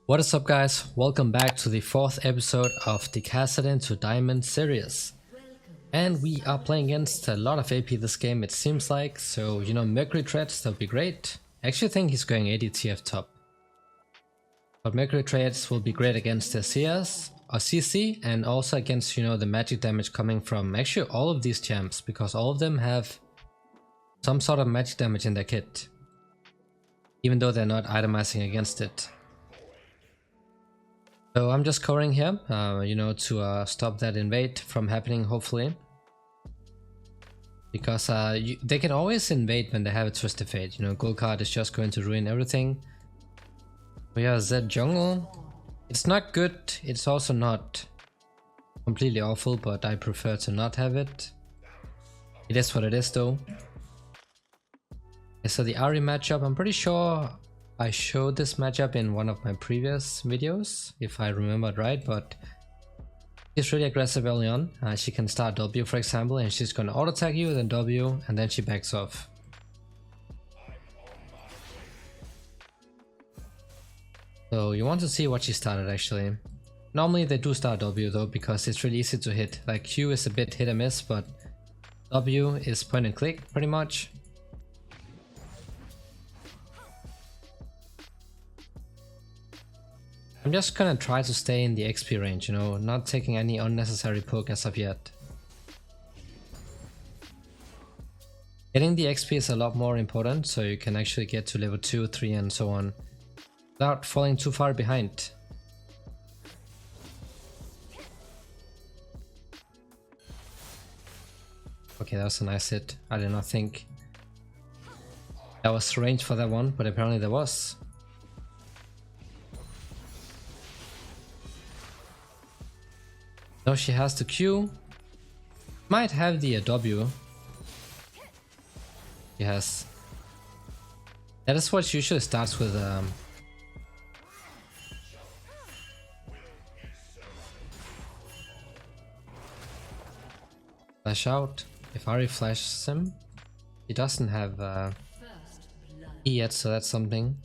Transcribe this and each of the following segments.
What is up, guys? Welcome back to the fourth episode of the Kassadin to Diamond series. And we are playing against a lot of AP this game, it seems like. So, Mercury Treads, that would be great. I actually think he's going AD TF top. But Mercury Treads will be great against the CS or CC and also against, the magic damage coming from actually all of these champs, because all of them have some sort of magic damage in their kit, even though they're not itemizing against it. So I'm just covering here, to stop that invade from happening, hopefully. Because they can always invade when they have a Twisted Fate. Gold card is just going to ruin everything. We have Z jungle. It's not good, it's also not completely awful, but I prefer to not have it. It is what it is though. So the Ahri matchup, I'm pretty sure I showed this matchup in one of my previous videos, if I remembered right, but she's really aggressive early on. She can start W, for example, and she's gonna auto attack you, then W, and then she backs off. So you want to see what she started actually. Normally they do start W though, because it's really easy to hit. Like Q is a bit hit or miss, but W is point and click pretty much. I'm just gonna try to stay in the XP range, not taking any unnecessary poke as of yet. Getting the XP is a lot more important, so you can actually get to level 2, 3 and so on without falling too far behind. Okay, that was a nice hit. I did not think that was range for that one, but apparently there was. Now she has the Q. Might have the W. She has. That is what usually starts with. Flash out. If Ahri flashes him, he doesn't have E yet, so that's something.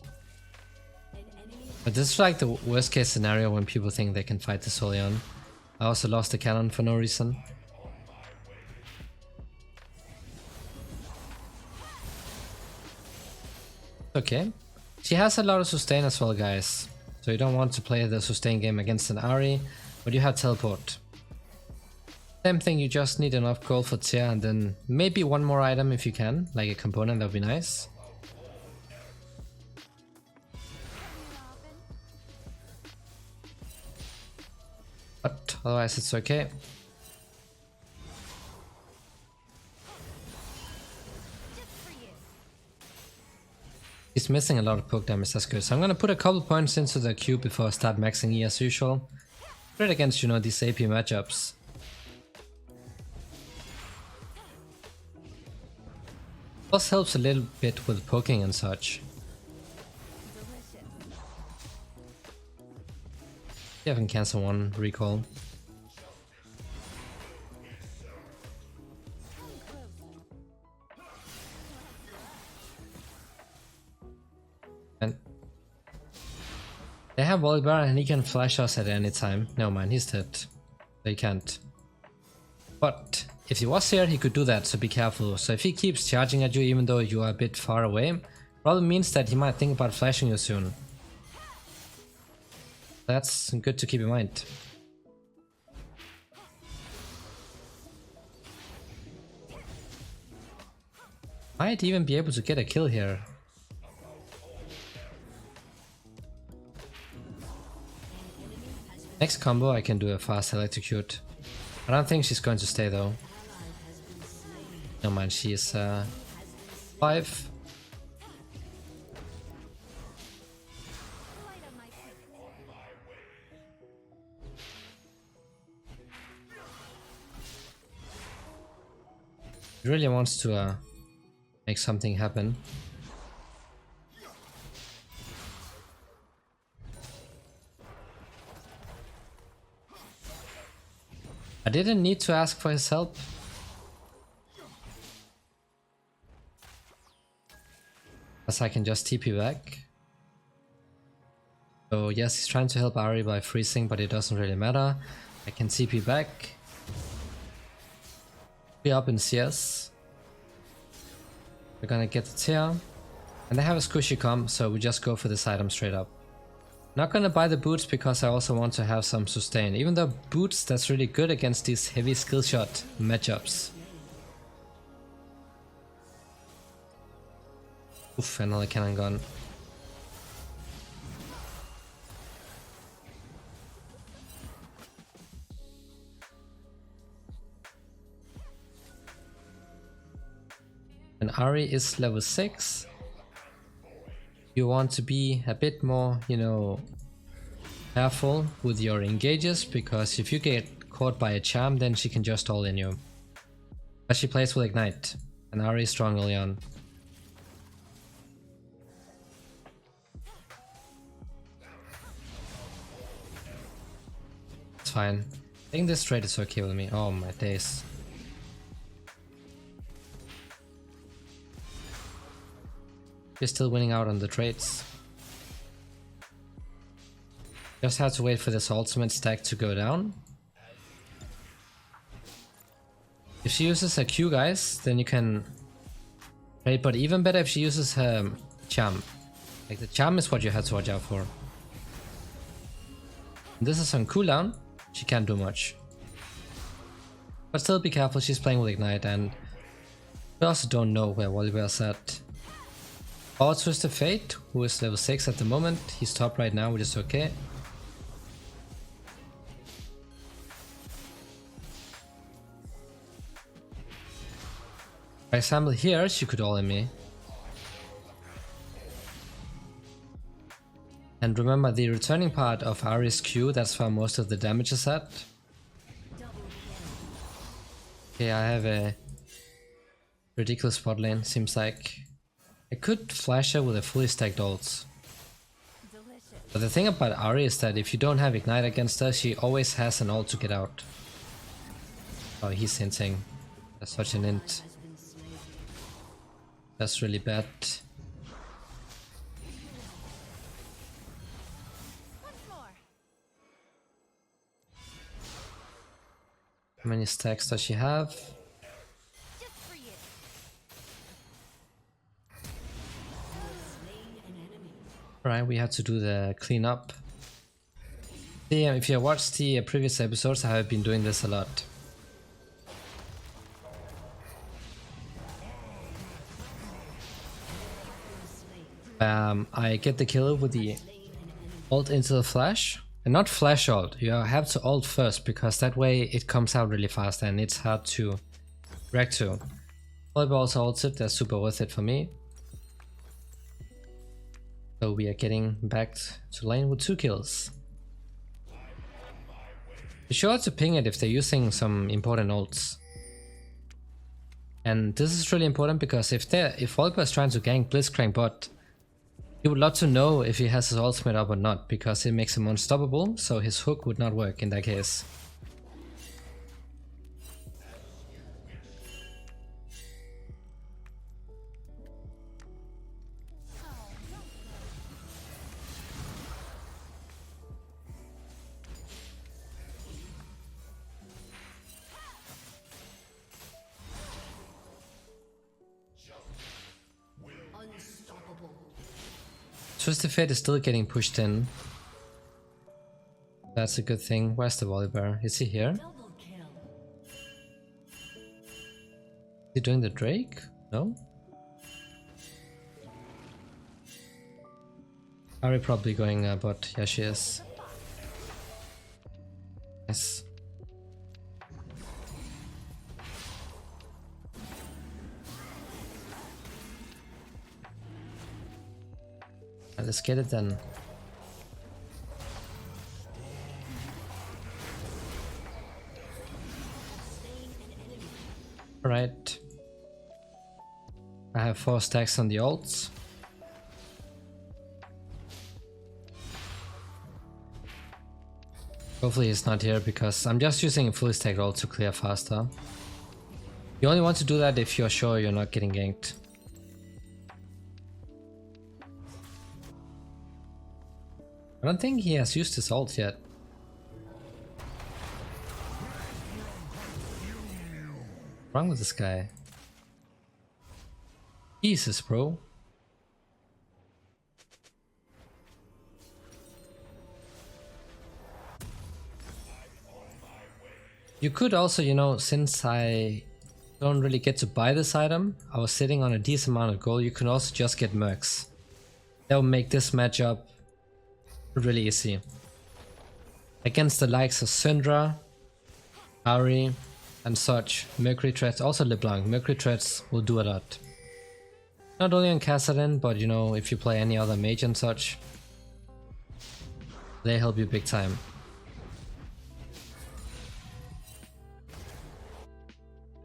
But this is like the worst case scenario when people think they can fight this early on. I also lost the cannon for no reason. Okay. She has a lot of sustain as well, guys. So you don't want to play the sustain game against an Ahri, but you have teleport. Same thing, you just need enough gold for tier and then maybe one more item if you can, like a component, that would be nice. But otherwise it's okay. He's missing a lot of poke damage, that's good. So I'm gonna put a couple points into the Q before I start maxing E as usual. Great against, these AP matchups. Plus helps a little bit with poking and such. You haven't cancel one recall. And they have Volibear and he can flash us at any time. Never mind, he's dead. They can't. But if he was here, he could do that, so be careful. So if he keeps charging at you even though you are a bit far away, probably means that he might think about flashing you soon. That's good to keep in mind. Might even be able to get a kill here. Next combo I can do a fast electrocute. I don't think she's going to stay though. No mind, she is 5. He really wants to make something happen. I didn't need to ask for his help. As I can just TP back. So yes, he's trying to help Ahri by freezing, but it doesn't really matter. I can TP back. Be up in CS. We're gonna get the tier. And they have a squishy comp, so we just go for this item straight up. Not gonna buy the boots because I also want to have some sustain. Even though boots, that's really good against these heavy skill shot matchups. Oof, another cannon gun. And Ahri is level 6. You want to be a bit more, you know, careful with your engages, because if you get caught by a charm, then she can just all in you. But she plays with Ignite, and Ahri is strong early on. It's fine. I think this trade is okay with me. Oh my days. You're still winning out on the trades. Just have to wait for this ultimate stack to go down. If she uses her Q, guys, then you can trade, but even better if she uses her charm. Like, the charm is what you have to watch out for. This is on cooldown, she can't do much. But still be careful, she's playing with Ignite, and we also don't know where Volibear's at. Our Twisted Fate, who is level 6 at the moment, he's top right now, which is okay. For example, here she could all in me. And remember, the returning part of Ahri's Q, that's where most of the damage is at. Okay, I have a ridiculous bot lane, seems like. I could flash her with a fully stacked ults. But the thing about Ahri is that if you don't have Ignite against her, she always has an ult to get out. Oh, he's hinting. That's such an int. That's really bad. How many stacks does she have? Alright, we have to do the cleanup. Yeah, if you watched the previous episodes, I have been doing this a lot. I get the kill with the ult into the flash. And not flash ult, you have to ult first, because that way it comes out really fast and it's hard to react to. Volibear also ults it, that's super worth it for me. So we are getting back to lane with 2 kills. Be sure to ping it if they're using some important ults. And this is really important because if Volibear is trying to gank Blitzcrank bot, he would love to know if he has his ultimate up or not, because it makes him unstoppable, so his hook would not work in that case. Twisted Fate is still getting pushed in. That's a good thing. Where's the Volibear? Is he here? Is he doing the Drake? No? Ahri probably going bot. Yeah, she is. Yes. Let's get it then. Alright. I have 4 stacks on the ults. Hopefully he's not here, because I'm just using a fully stacked ult to clear faster. You only want to do that if you're sure you're not getting ganked. I'm I don't think he has used his ult yet. What's wrong with this guy? Jesus, bro. You could also, you know, since I don't really get to buy this item, I was sitting on a decent amount of gold, you can also just get mercs. That will make this matchup really easy. Against the likes of Syndra, Ahri, and such, Mercury Treads, also LeBlanc, Mercury Treads will do a lot. Not only on Kassadin, but you know, if you play any other mage and such, they help you big time.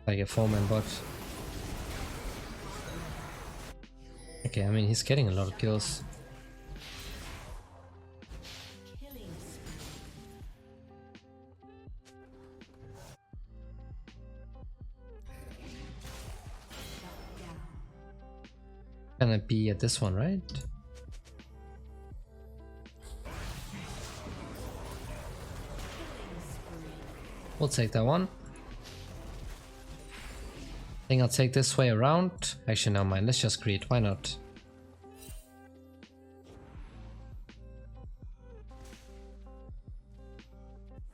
Like a 4-man bot. Okay, I mean, he's getting a lot of kills. Gonna be at this one, right? We'll take that one. I think I'll take this way around. Actually, never mind. Let's just greed. Why not?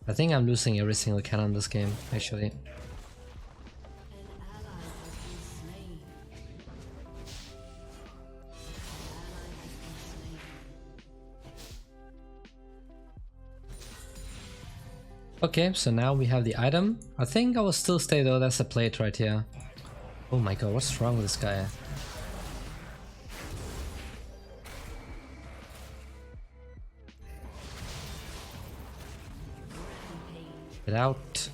I think I'm losing every single cannon this game, actually. Okay, so now we have the item. I think I will still stay though, that's a plate right here. Oh my god, what's wrong with this guy? Get out.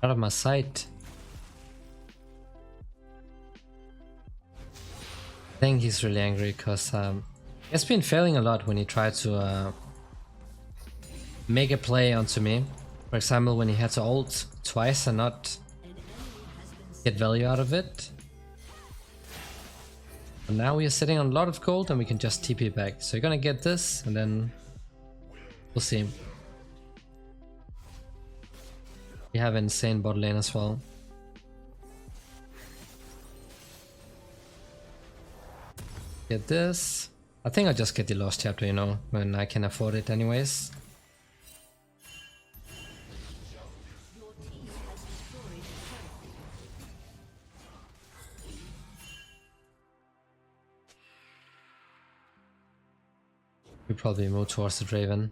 Out of my sight. I think he's really angry because he's been failing a lot when he tried to make a play onto me. For example, when he had to ult twice and not get value out of it. And now we are sitting on a lot of gold and we can just TP back. So you're gonna get this and then we'll see. We have insane bot lane as well. Get this. I think I'll just get the Lost Chapter, you know, when I can afford it anyways. We probably move towards the Draven.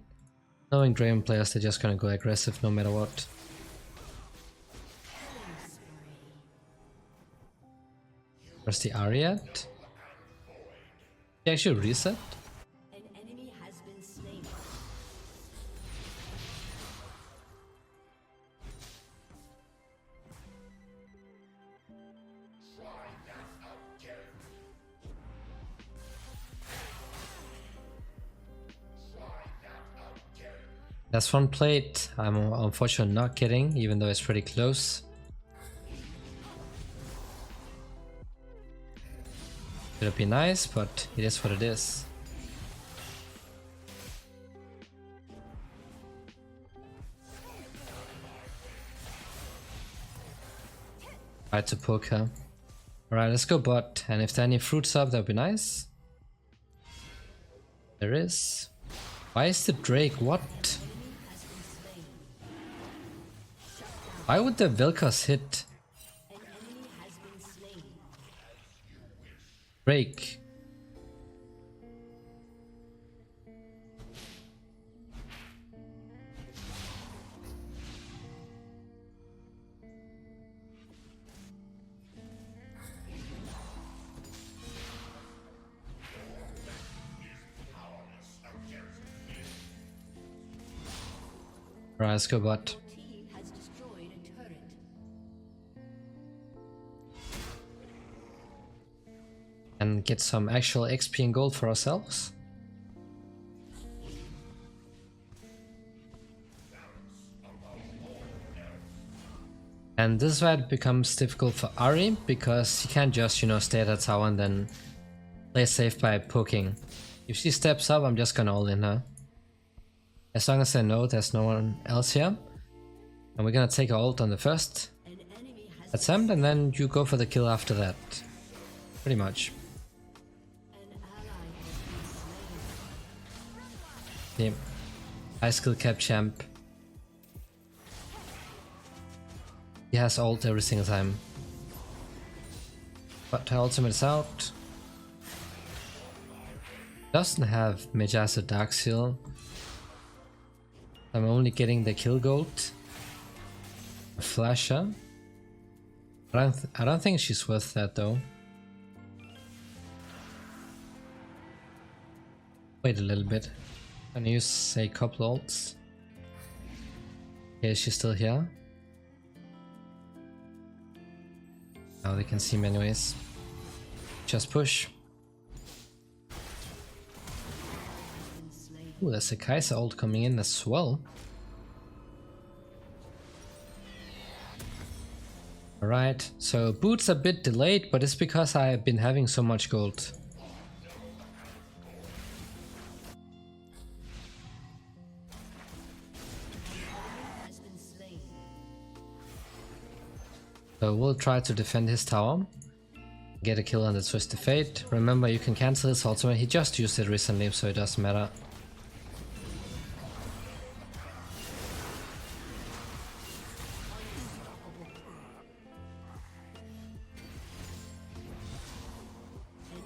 Knowing Draven players, they're just gonna go aggressive no matter what. Where's the Ahri at? He actually reset? An enemy has been slain. That's one plate I'm unfortunately not getting, even though it's pretty close. It would be nice, but it is what it is. Try to poke her. Alright, let's go bot, and if there are any fruits up, that would be nice. There is. Why is the Drake? What? Why would the Vel'Koz hit? Drake. Alright, let's go bot. And get some actual XP and gold for ourselves. And this is why it becomes difficult for Ahri, because he can't just, you know, stay at the tower and then play safe by poking. If she steps up, I'm just gonna all in her. As long as I know there's no one else here. And we're gonna take our ult on the first attempt, and then you go for the kill after that. Pretty much. Yeah. High skill cap champ. He has ult every single time. But her ultimate is out. Doesn't have Mage's Dark Seal. I'm only getting the kill gold. A flasher. I don't think she's worth that though. Wait a little bit. Gonna use a couple ults. Okay, she's still here. Now they can see me anyways. Just push. Ooh, there's a Kai'Sa ult coming in as well. Alright, so boots a bit delayed, but it's because I've been having so much gold. So we'll try to defend his tower. Get a kill on the Twisted Fate. Remember, you can cancel his ultimate. He just used it recently, so it doesn't matter.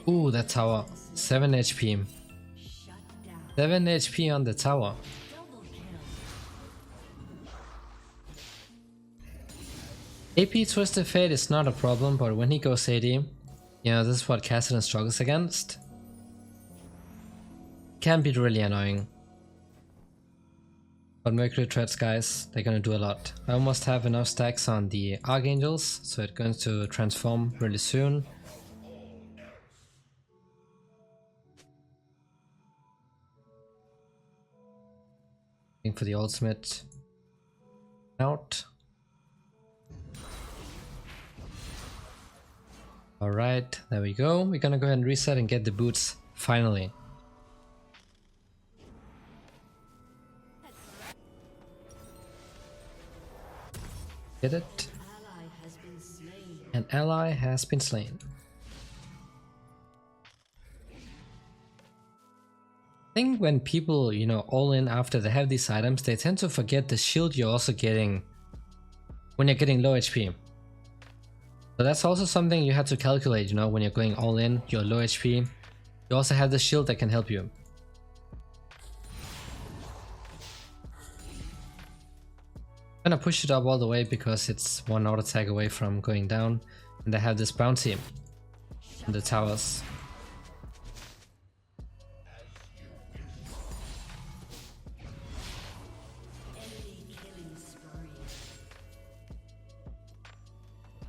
Ooh, that tower. 7 HP. 7 HP on the tower. AP Twisted Fate is not a problem, but when he goes AD, you know, this is what Kassadin struggles against. Can be really annoying. But Mercury Threads, guys, they're gonna do a lot. I almost have enough stacks on the Archangels, so it's going to transform really soon. Waiting for the ultimate out. Alright, there we go. We're gonna go ahead and reset and get the boots finally. Get it? An ally has been slain. I think when people, you know, all in after they have these items, they tend to forget the shield you're also getting when you're getting low HP. So that's also something you have to calculate, you know, when you're going all in, you're low HP. You also have the shield that can help you. I'm gonna push it up all the way because it's one auto attack away from going down, and they have this bounty in the towers.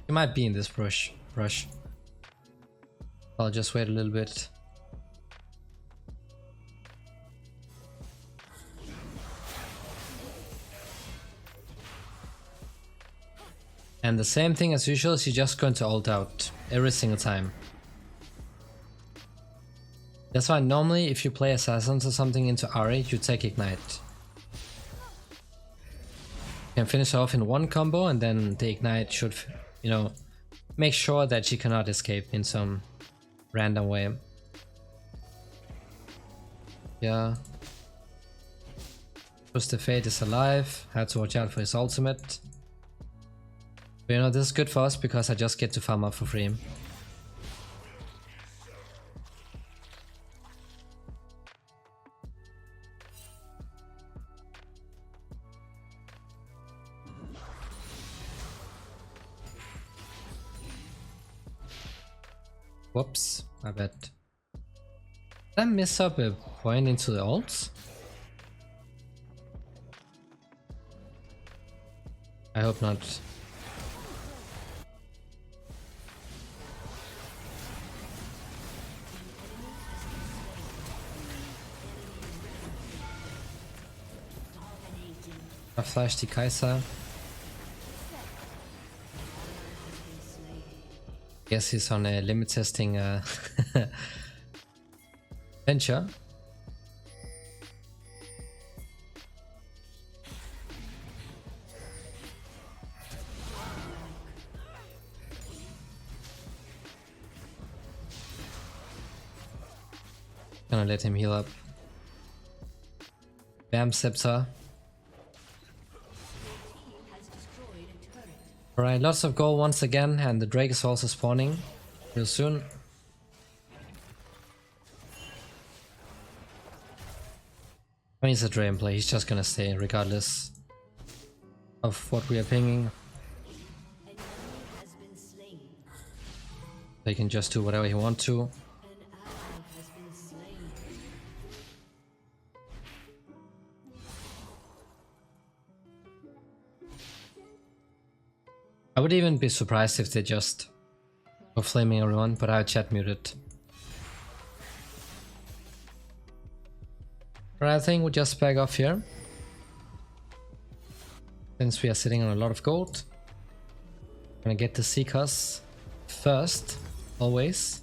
He might be in this rush. I'll just wait a little bit. And the same thing as usual, she's just going to ult out every single time. That's why normally if you play assassins or something into Ahri, you take ignite. You can finish off in one combo, and then the ignite should, you know, make sure that she cannot escape in some random way. Yeah. Twisted Fate is alive. Had to watch out for his ultimate. But you know, this is good for us because I just get to farm up for free. Whoops, my bad. Did I miss up a point into the ults? I hope not. I flashed the Kai'Sa. Guess he's on a limit testing venture. Gonna let him heal up. Bam Scepter. Alright, lots of gold once again, and the Drake is also spawning real soon. When he's a Dragon play, he's just gonna stay regardless of what we are pinging. They can just do whatever he wants to. I would even be surprised if they just go flaming everyone, but I have chat muted. But I think we'll just back off here. Since we are sitting on a lot of gold. I'm gonna get the Seekers first, always.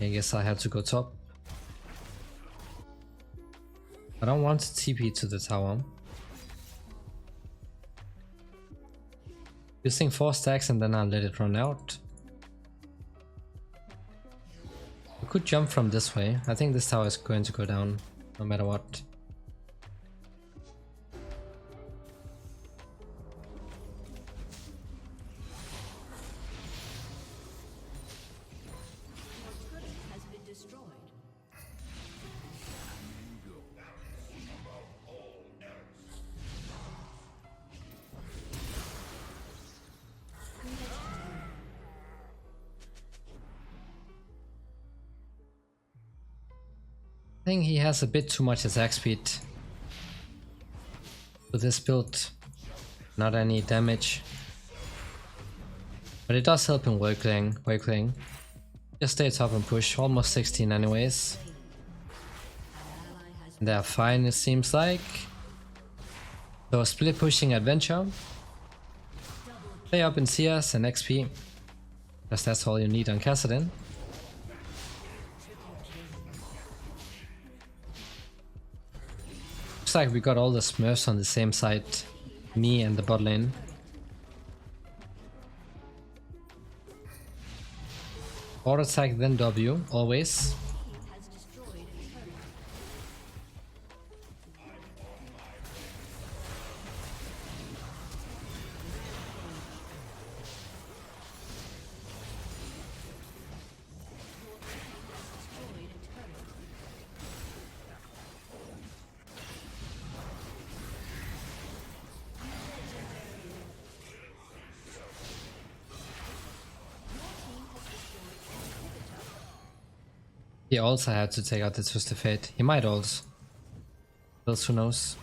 I guess I have to go top. I don't want to TP to the tower. Using 4 stacks and then I'll let it run out. We could jump from this way. I think this tower is going to go down no matter what. I think he has a bit too much attack speed with this build, not any damage, but it does help in wake. Just stay top and push, almost 16 anyways. They are fine, it seems like. So split pushing adventure, play up in CS and XP, because that's all you need on Kassadin. Looks like we got all the Smurfs on the same side, me and the bot lane. Auto attack then W, always. He also had to take out the Twisted Fate. He might also. Else who knows.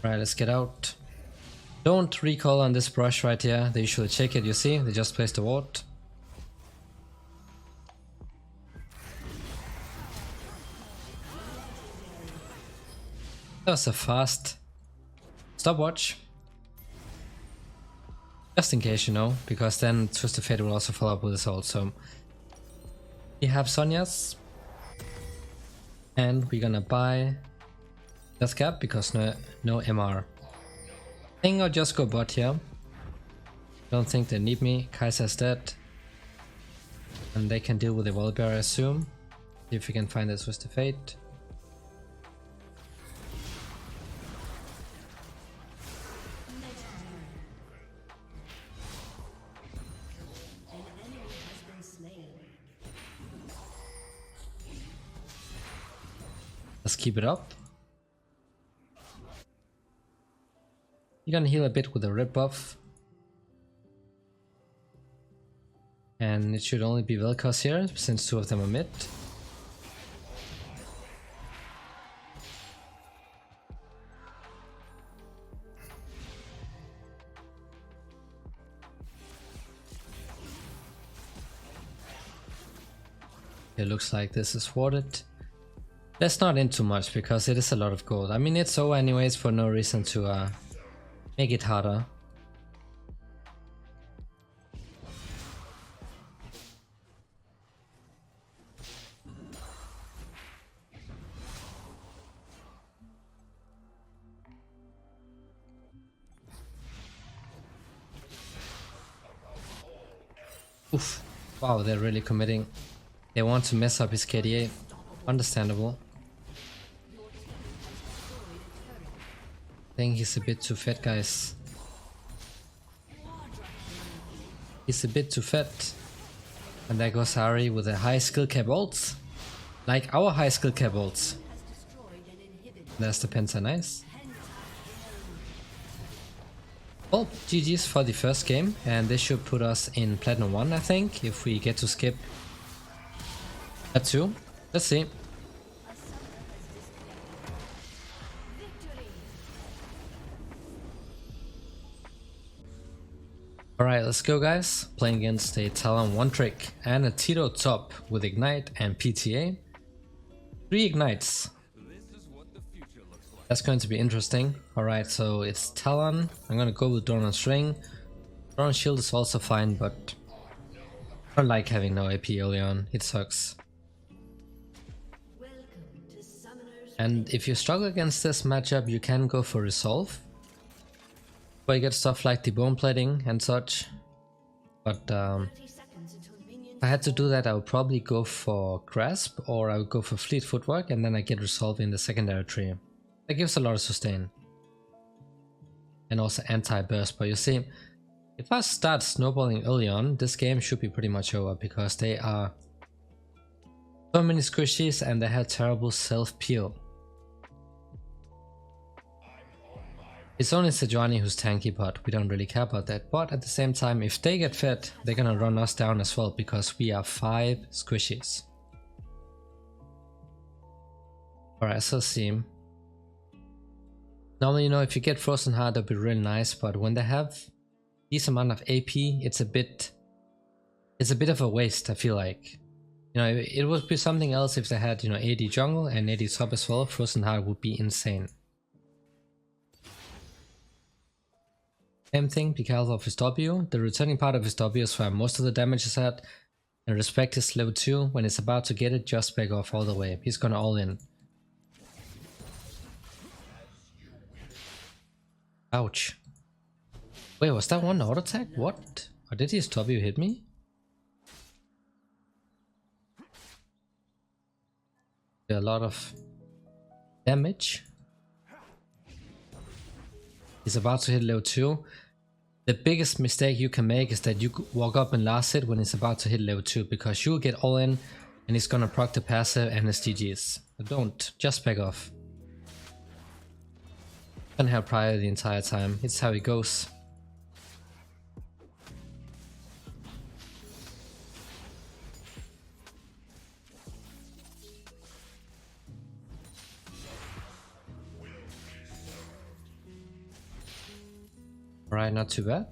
Right, let's get out. Don't recall on this brush right here. They usually check it, you see? They just placed the ward. That was a fast stopwatch. Just in case, you know, because then Twisted Fate will also follow up with his ult. So we have Sonya's, and we're gonna buy Death Cap because no MR. I think I'll just go bot here. Don't think they need me. Kaiser's dead, and they can deal with the Wallbear, I assume. See if we can find the Twisted Fate. Let's keep it up. You're gonna heal a bit with a red buff. And it should only be Vel'Koz here, since 2 of them are mid. It looks like this is thwarted. Let's not in too much because it is a lot of gold. I mean, it's so anyways for no reason to make it harder. Oof. Wow, they're really committing. They want to mess up his KDA. Understandable. I think he's a bit too fat, guys. He's a bit too fat. And there goes Ahri with a high skill cap ult. Like our high skill cap ults. There's the Penta, nice. Well, GG's for the first game, and this should put us in Platinum 1, I think, if we get to skip that 2. Let's see. Alright, let's go guys. Playing against a Talon 1 trick and a Tito top with Ignite and PTA. 3 Ignites. That's going to be interesting. Alright, so it's Talon. I'm gonna go with Drone on String. Drone on Shield is also fine, but I don't like having no AP early on. It sucks. And if you struggle against this matchup, you can go for Resolve, where you get stuff like the bone plating and such. But if I had to do that, I would probably go for Grasp, or I would go for Fleet Footwork, and then I get Resolve in the secondary tree. That gives a lot of sustain. And also anti-burst, but you see, if I start snowballing early on, this game should be pretty much over, because they are so many squishies and they have terrible self-peel. It's only Sejuani who's tanky, but we don't really care about that. But at the same time, if they get fed, they're gonna run us down as well, because we are 5 squishies. Alright, so see. Normally, you know, if you get Frozen Heart, that'd be really nice, but when they have this amount of AP, it's a bit of a waste, I feel like. You know, it would be something else if they had, you know, AD jungle and AD top as well. Frozen Heart would be insane. Same thing, be careful of his W. The returning part of his W is where most of the damage is at. And respect his level 2. When it's about to get it, just back off all the way. He's gonna all in. Ouch. Wait, was that one auto attack? What? Or did his W hit me? A lot of damage. He's about to hit level 2. The biggest mistake you can make is that you walk up and last hit when he's about to hit level 2, because you'll get all in and he's gonna proc the passive and his GG's. But don't, just back off. Gonna have prior the entire time, it's how it goes. Alright, not too bad.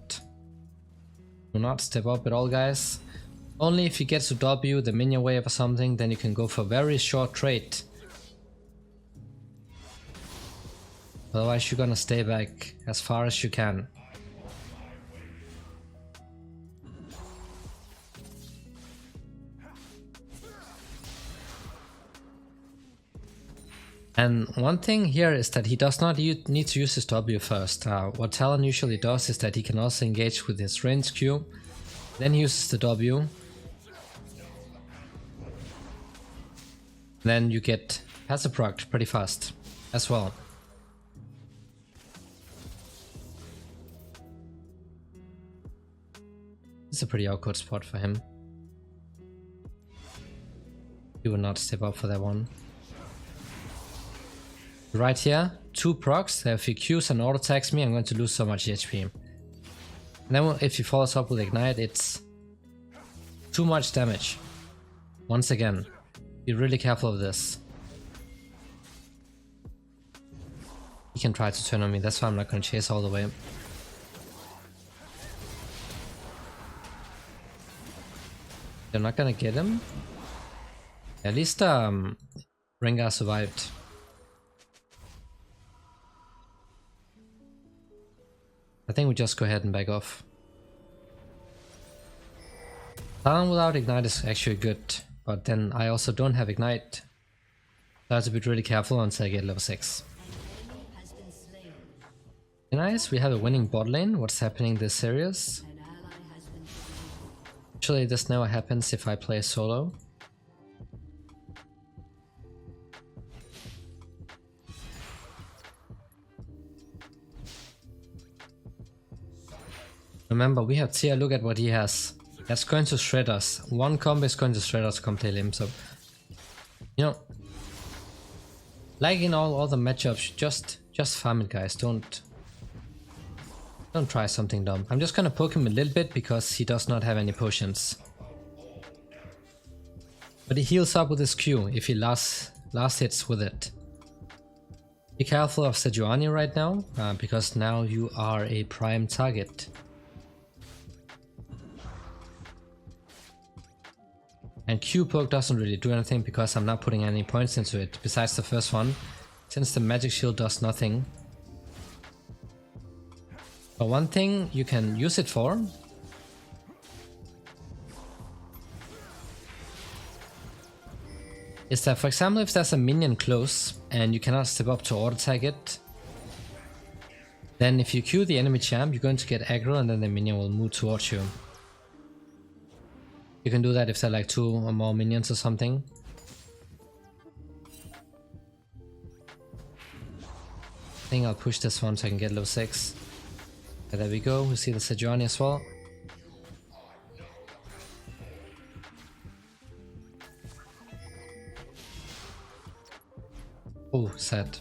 Do not step up at all, guys. Only if you get to W, the minion wave or something, then you can go for very short trade. Otherwise you're gonna stay back as far as you can. And one thing here is that he does not need to use his W first. What Talon usually does is that he can also engage with his range Q, then he uses the W. Then you get passive proc pretty fast as well. It's a pretty awkward spot for him. He will not step up for that one. Right here, 2 procs, if he Qs and auto attacks me, I'm going to lose so much HP. And then if he follows up with Ignite, it's too much damage. Once again, be really careful of this. He can try to turn on me, that's why I'm not going to chase all the way. They're not going to get him. At least Rengar survived. I think we just go ahead and back off. Talon without Ignite is actually good, but then I also don't have Ignite. So I have to be really careful until I get level 6. Nice, we have a winning bot lane. What's happening this series? Actually, this never happens if I play solo. Remember, we have Tia, look at what he has. That's going to shred us. One combo is going to shred us completely. So, you know, like in all other matchups, just farm it, guys. Don't try something dumb. I'm just gonna poke him a little bit because he does not have any potions. But he heals up with his Q if he last hits with it. Be careful of Sejuani right now, because now you are a prime target. And Q poke doesn't really do anything because I'm not putting any points into it, besides the first one, since the magic shield does nothing. But one thing you can use it for is that, for example, if there's a minion close and you cannot step up to auto tag it, then if you Q the enemy champ, you're going to get aggro and then the minion will move towards you. You can do that if there are like 2 or more minions or something. I think I'll push this one so I can get level 6. Okay, there we go, we see the Sejuani as well. Oh, sad.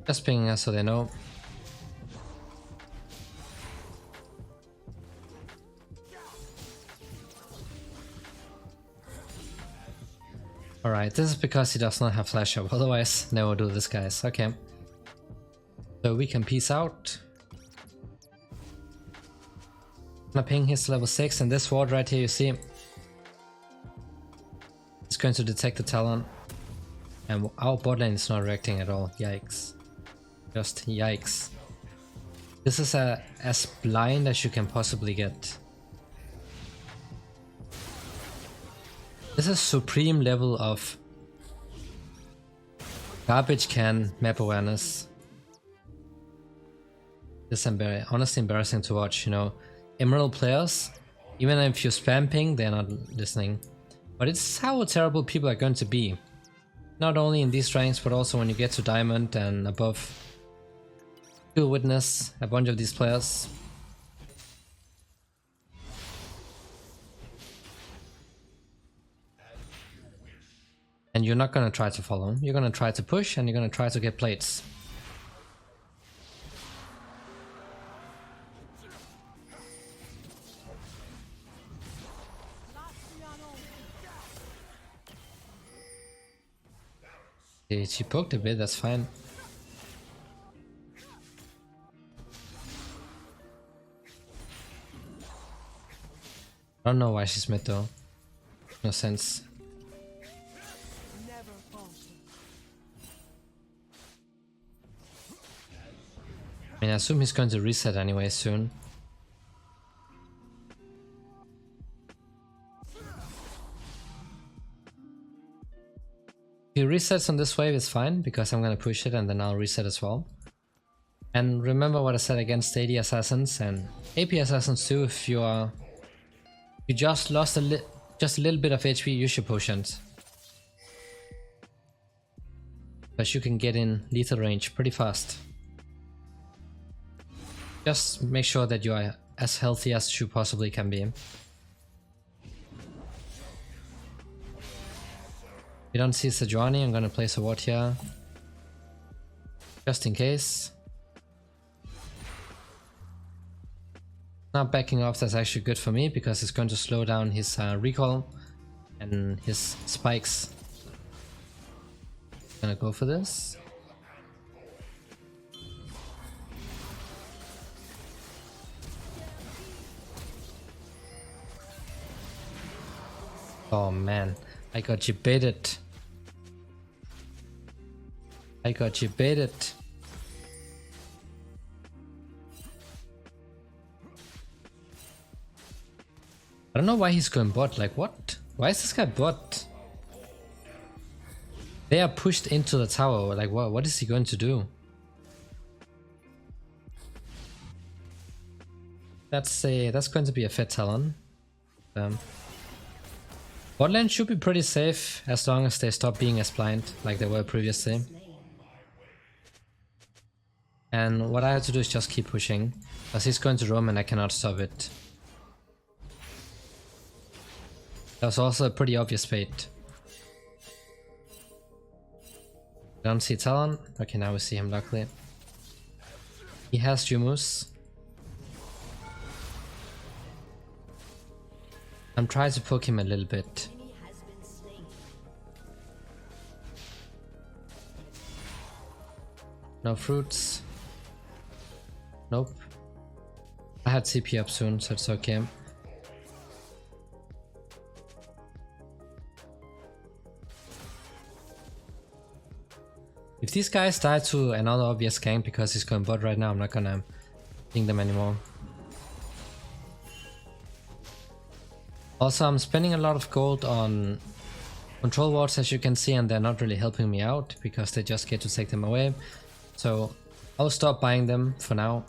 Just pinging us so they know. Alright, this is because he does not have flash up, otherwise never do this, guys. Okay. So we can peace out. I'm gonna ping his level 6, and this ward right here, you see, it's going to detect the Talon. And our bot lane is not reacting at all. Yikes. Just yikes. This is as blind as you can possibly get. This is supreme level of garbage can map awareness. This is honestly embarrassing to watch, you know. Emerald players, even if you spam ping, they're not listening. But it's how terrible people are going to be. Not only in these ranks, but also when you get to Diamond and above. You'll witness a bunch of these players. And you're not gonna try to follow. You're gonna try to push and you're gonna try to get plates. Okay, she poked a bit, that's fine. I don't know why she's mid though. No sense. I mean, I assume he's going to reset anyway soon. If he resets on this wave, it's fine, because I'm gonna push it and then I'll reset as well. And remember what I said against AD assassins and AP assassins too. If you just lost just a little bit of HP, use your potions, because you can get in lethal range pretty fast. Just make sure that you are as healthy as you possibly can be. If you don't see Sejuani, I'm gonna place a ward here, just in case. Not backing off, that's actually good for me, because it's going to slow down his recall and his spikes. Gonna go for this. Oh man, I got you baited. I got you baited. I don't know why he's going bot, like what? Why is this guy bot? They are pushed into the tower, like what is he going to do? That's going to be a fit Talon. Bot lane should be pretty safe as long as they stop being as blind like they were previously. And what I have to do is just keep pushing, because he's going to roam and I cannot stop it. That was also a pretty obvious bait. Don't see Talon. Okay, now we see him luckily. He has Jumus. I'm trying to poke him a little bit. No fruits. Nope. I had CP up soon, so it's okay. If these guys die to another obvious gank because he's going bot right now, I'm not gonna ping them anymore. Also, I'm spending a lot of gold on control wards, as you can see, and they're not really helping me out because they just get to take them away. So I'll stop buying them for now.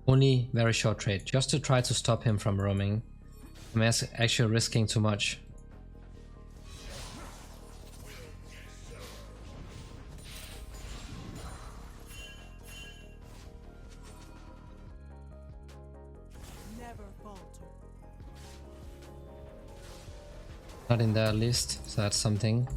Only very short trade, just to try to stop him from roaming. I'm actually risking too much. Not in there at least, so that's something.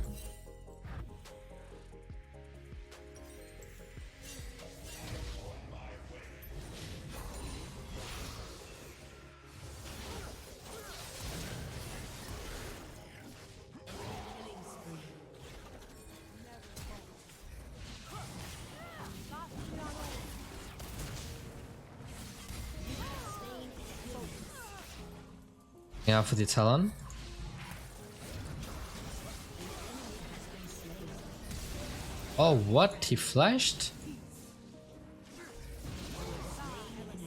Yeah, for the Talon. Oh, what? He flashed?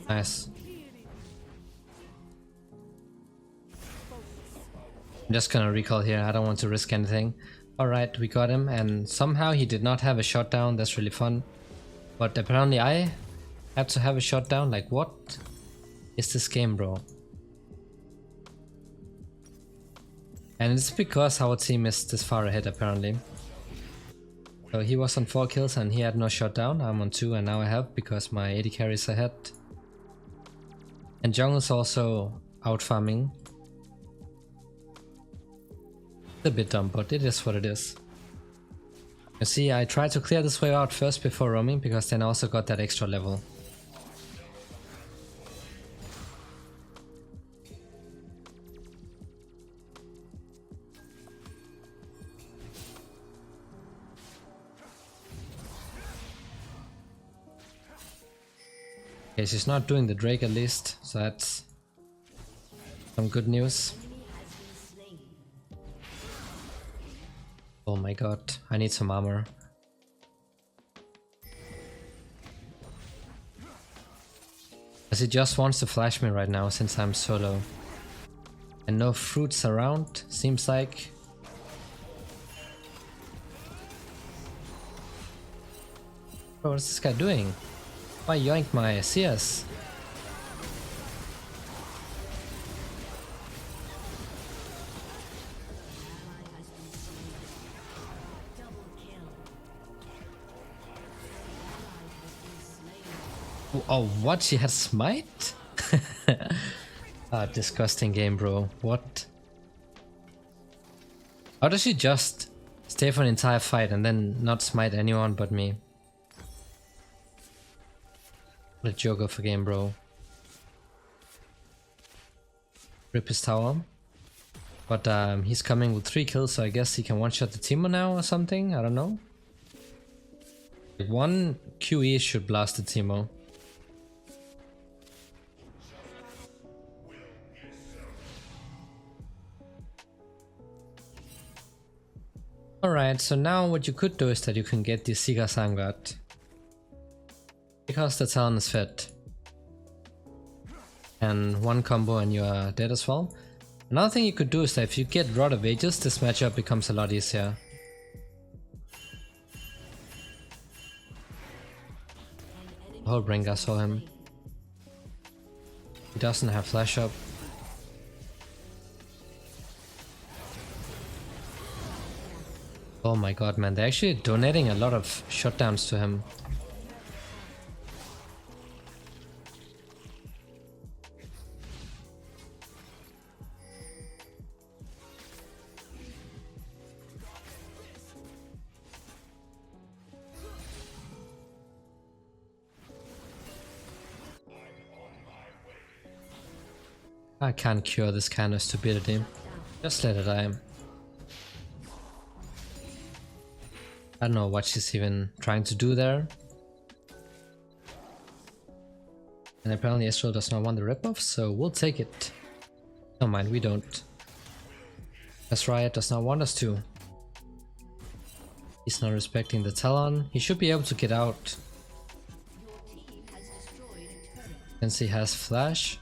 Nice. I'm just gonna recall here, I don't want to risk anything. Alright, we got him, and somehow he did not have a shutdown, that's really fun. But apparently I had to have a shutdown, like what is this game, bro? And it's because our team is this far ahead apparently. So he was on 4 kills and he had no shutdown. I'm on 2 and now I have because my AD carry is ahead. And jungle's also out farming. It's a bit dumb, but it is what it is. You see, I tried to clear this wave out first before roaming because then I also got that extra level. Okay, she's not doing the Drake at least, so that's some good news. Oh my god, I need some armor. As he just wants to flash me right now since I'm solo. And no fruits around, seems like. Bro, what is this guy doing? Why yoink my CS? Oh, what? She has smite? Ah, disgusting game, bro. What? How does she just stay for an entire fight and then not smite anyone but me? What a joke of a game, bro. Rip his tower. But he's coming with 3 kills, so I guess he can one-shot the Teemo now or something? I don't know. One QE should blast the Teemo. Alright, so now what you could do is that you can get the Sika Sangard. Because the Talon is fed. And one combo and you are dead as well. Another thing you could do is that if you get Rod of Ages, this matchup becomes a lot easier. hope Rengar saw him. He doesn't have flash up. Oh my god, man, they're actually donating a lot of shutdowns to him. I can't cure this kind of stupidity. Just let it die. I don't know what she's even trying to do there. And apparently Israel does not want the ripoff, so we'll take it. No mind, we don't. As Riot does not want us to. He's not respecting the Talon. He should be able to get out. Since he has flash.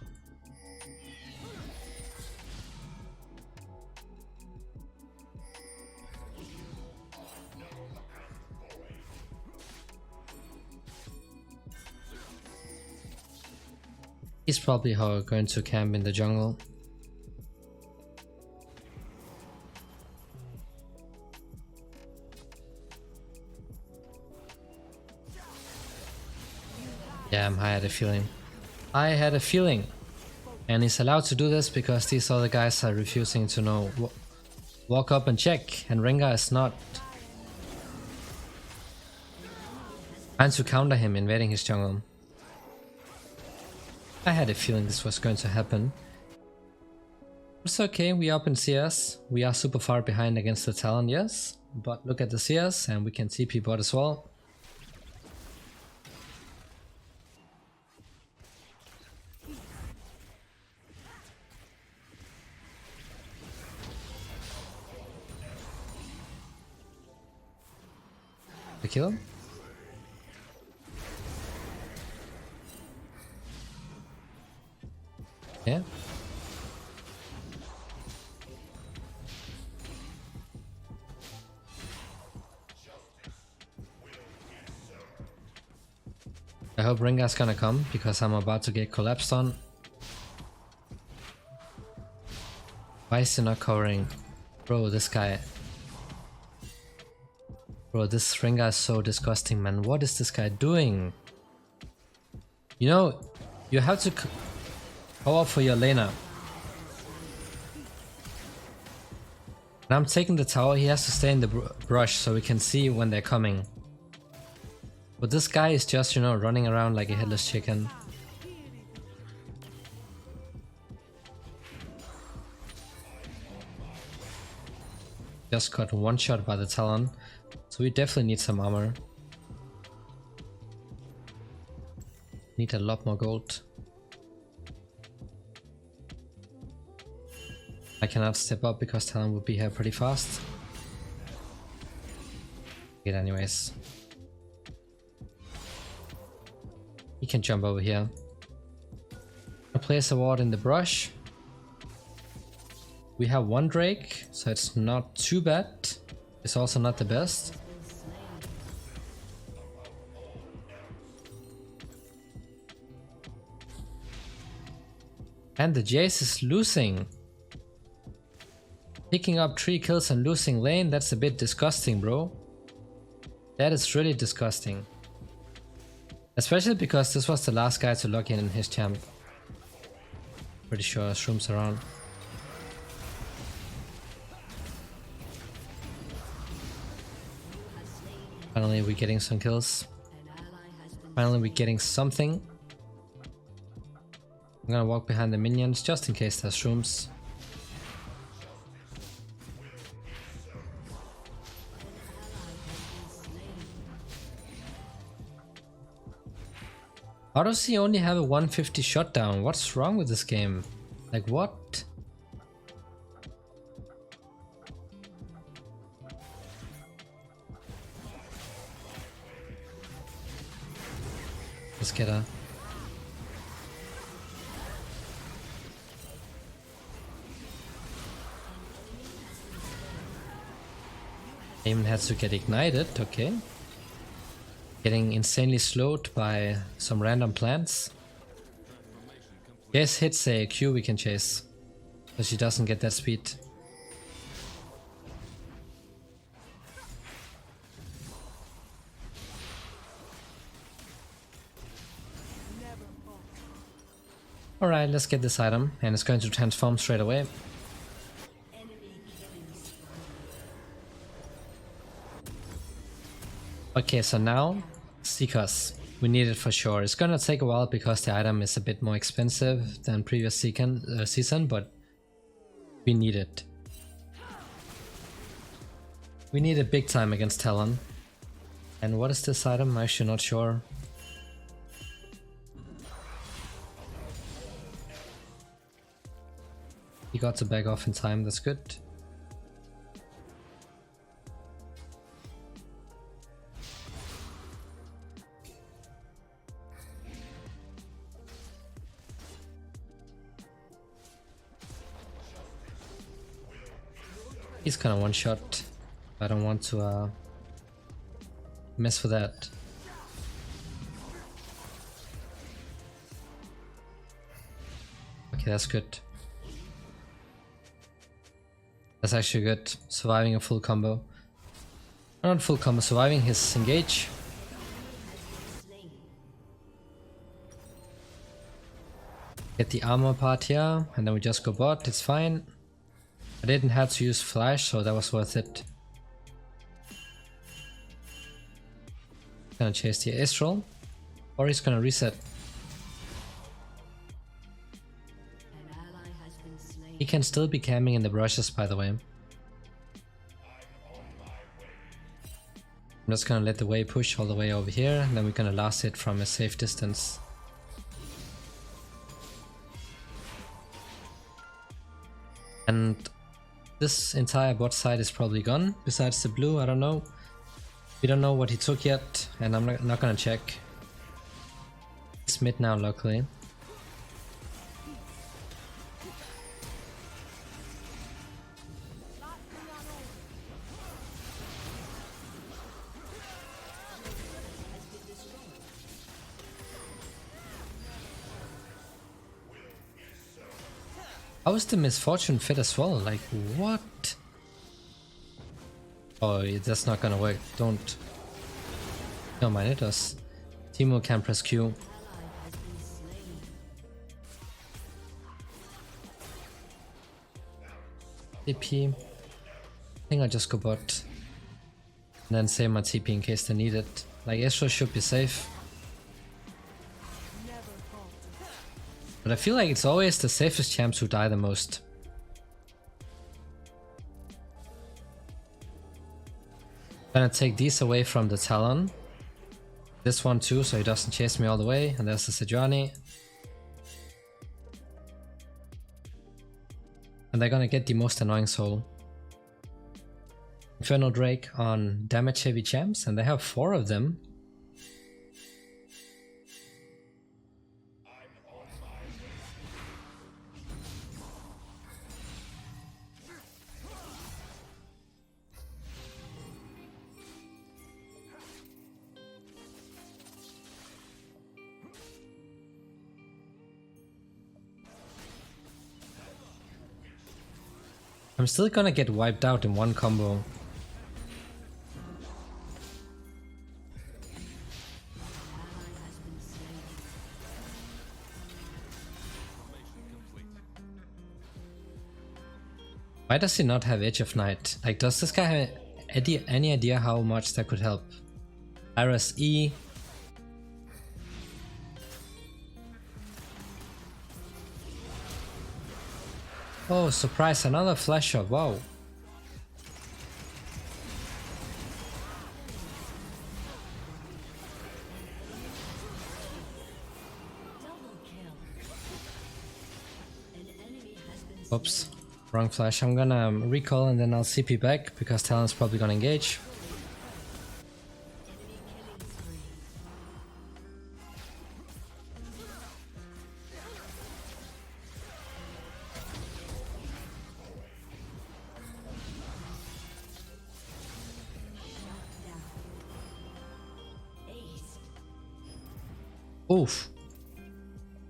He's probably going to camp in the jungle. Yeah, I had a feeling. I had a feeling. And he's allowed to do this because these other guys are refusing to walk up and check. And Rengar is not trying to counter him invading his jungle. I had a feeling this was going to happen. It's okay, we are up in CS. We are super far behind against the Talon, yes. But look at the CS and we can TP bot as well. The kill him? Yeah. I hope Rengar's gonna come because I'm about to get collapsed on. Why is he not covering? Bro, this guy. Bro, this Rengar is so disgusting, man. What is this guy doing? You know, you have to go up for your laner. When I'm taking the tower, he has to stay in the brush so we can see when they're coming. But this guy is just, you know, running around like a headless chicken. Just got one shot by the Talon, so we definitely need some armor. Need a lot more gold. I cannot step up because Talon will be here pretty fast. Good anyways. He can jump over here. I'll place a ward in the brush. We have one Drake, so it's not too bad. It's also not the best. And the Jace is losing. Picking up 3 kills and losing lane, that's a bit disgusting, bro. That is really disgusting. Especially because this was the last guy to log in his champ. Pretty sure shrooms around. Finally we're getting some kills. Finally we're getting something. I'm gonna walk behind the minions just in case there's shrooms. How does he only have a 150 shutdown? What's wrong with this game? Like what? Let's get her. Even had to get ignited, okay. Getting insanely slowed by some random plants. Yes, hits a Q we can chase. But she doesn't get that speed. Alright, let's get this item, and it's going to transform straight away. Okay, so now, Seekers. We need it for sure. It's gonna take a while because the item is a bit more expensive than previous season, but we need it. We need it big time against Talon. And what is this item? I'm actually not sure. He got to back off in time, that's good. He's kind of one shot. I don't want to mess with that. Okay, that's good. That's actually good. Surviving a full combo. Not full combo, surviving his engage. Get the armor part here, and then we just go bot, it's fine. I didn't have to use flash, so that was worth it. Gonna chase the Yeagerlol, or he's gonna reset. He can still be camping in the brushes, by the way. I'm just gonna let the wave push all the way over here, and then we're gonna last hit from a safe distance. And this entire bot side is probably gone, besides the blue, I don't know. We don't know what he took yet, and I'm not gonna check. It's mid now, luckily. How is the misfortune fit as well? Like, what? Oh, that's not gonna work. Don't. No, mind it does. Teemo can press Q. TP. I think I'll just go bot. And then save my TP in case they need it. Like, Yeagerlol should be safe. But I feel like it's always the safest champs who die the most. Gonna take these away from the Talon. This one too, so he doesn't chase me all the way. And there's the Sejuani. And they're gonna get the most annoying soul. Inferno Drake on damage heavy champs, and they have 4 of them. I'm still gonna get wiped out in one combo. Why does he not have Edge of Night? Like, does this guy have any idea how much that could help? Iris E. Oh, surprise, another flash shot, wow. Oops, wrong flash. I'm gonna recall and then I'll CP back because Talon's probably gonna engage. Oof.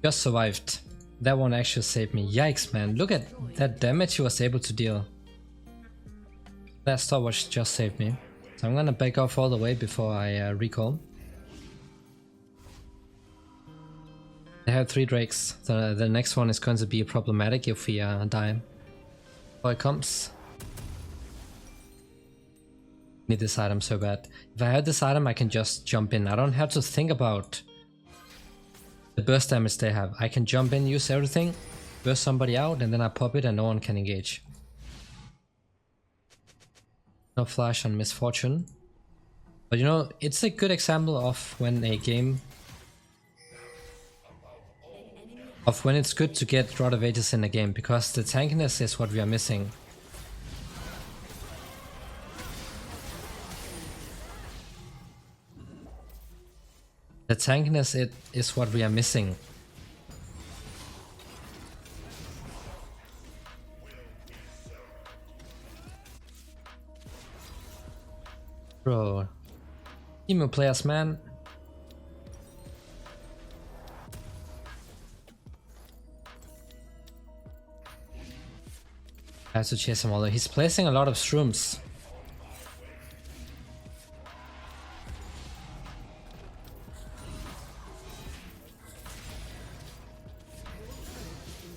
Just survived. That one actually saved me. Yikes, man. Look at that damage he was able to deal. That stopwatch just saved me. So I'm gonna back off all the way before I recall. I have 3 drakes. The next one is going to be problematic if we die. Oh, it comes. Need this item so bad. If I had this item, I can just jump in. I don't have to think about the burst damage they have. I can jump in, use everything, burst somebody out, and then I pop it and no one can engage. No flash on Misfortune. But you know, it's a good example of when a game... of when it's good to get Rod of Ages in a game, because the tankiness is what we are missing. The tankiness is what we are missing. Bro. Emo players, man. I have to chase him, although he's placing a lot of shrooms.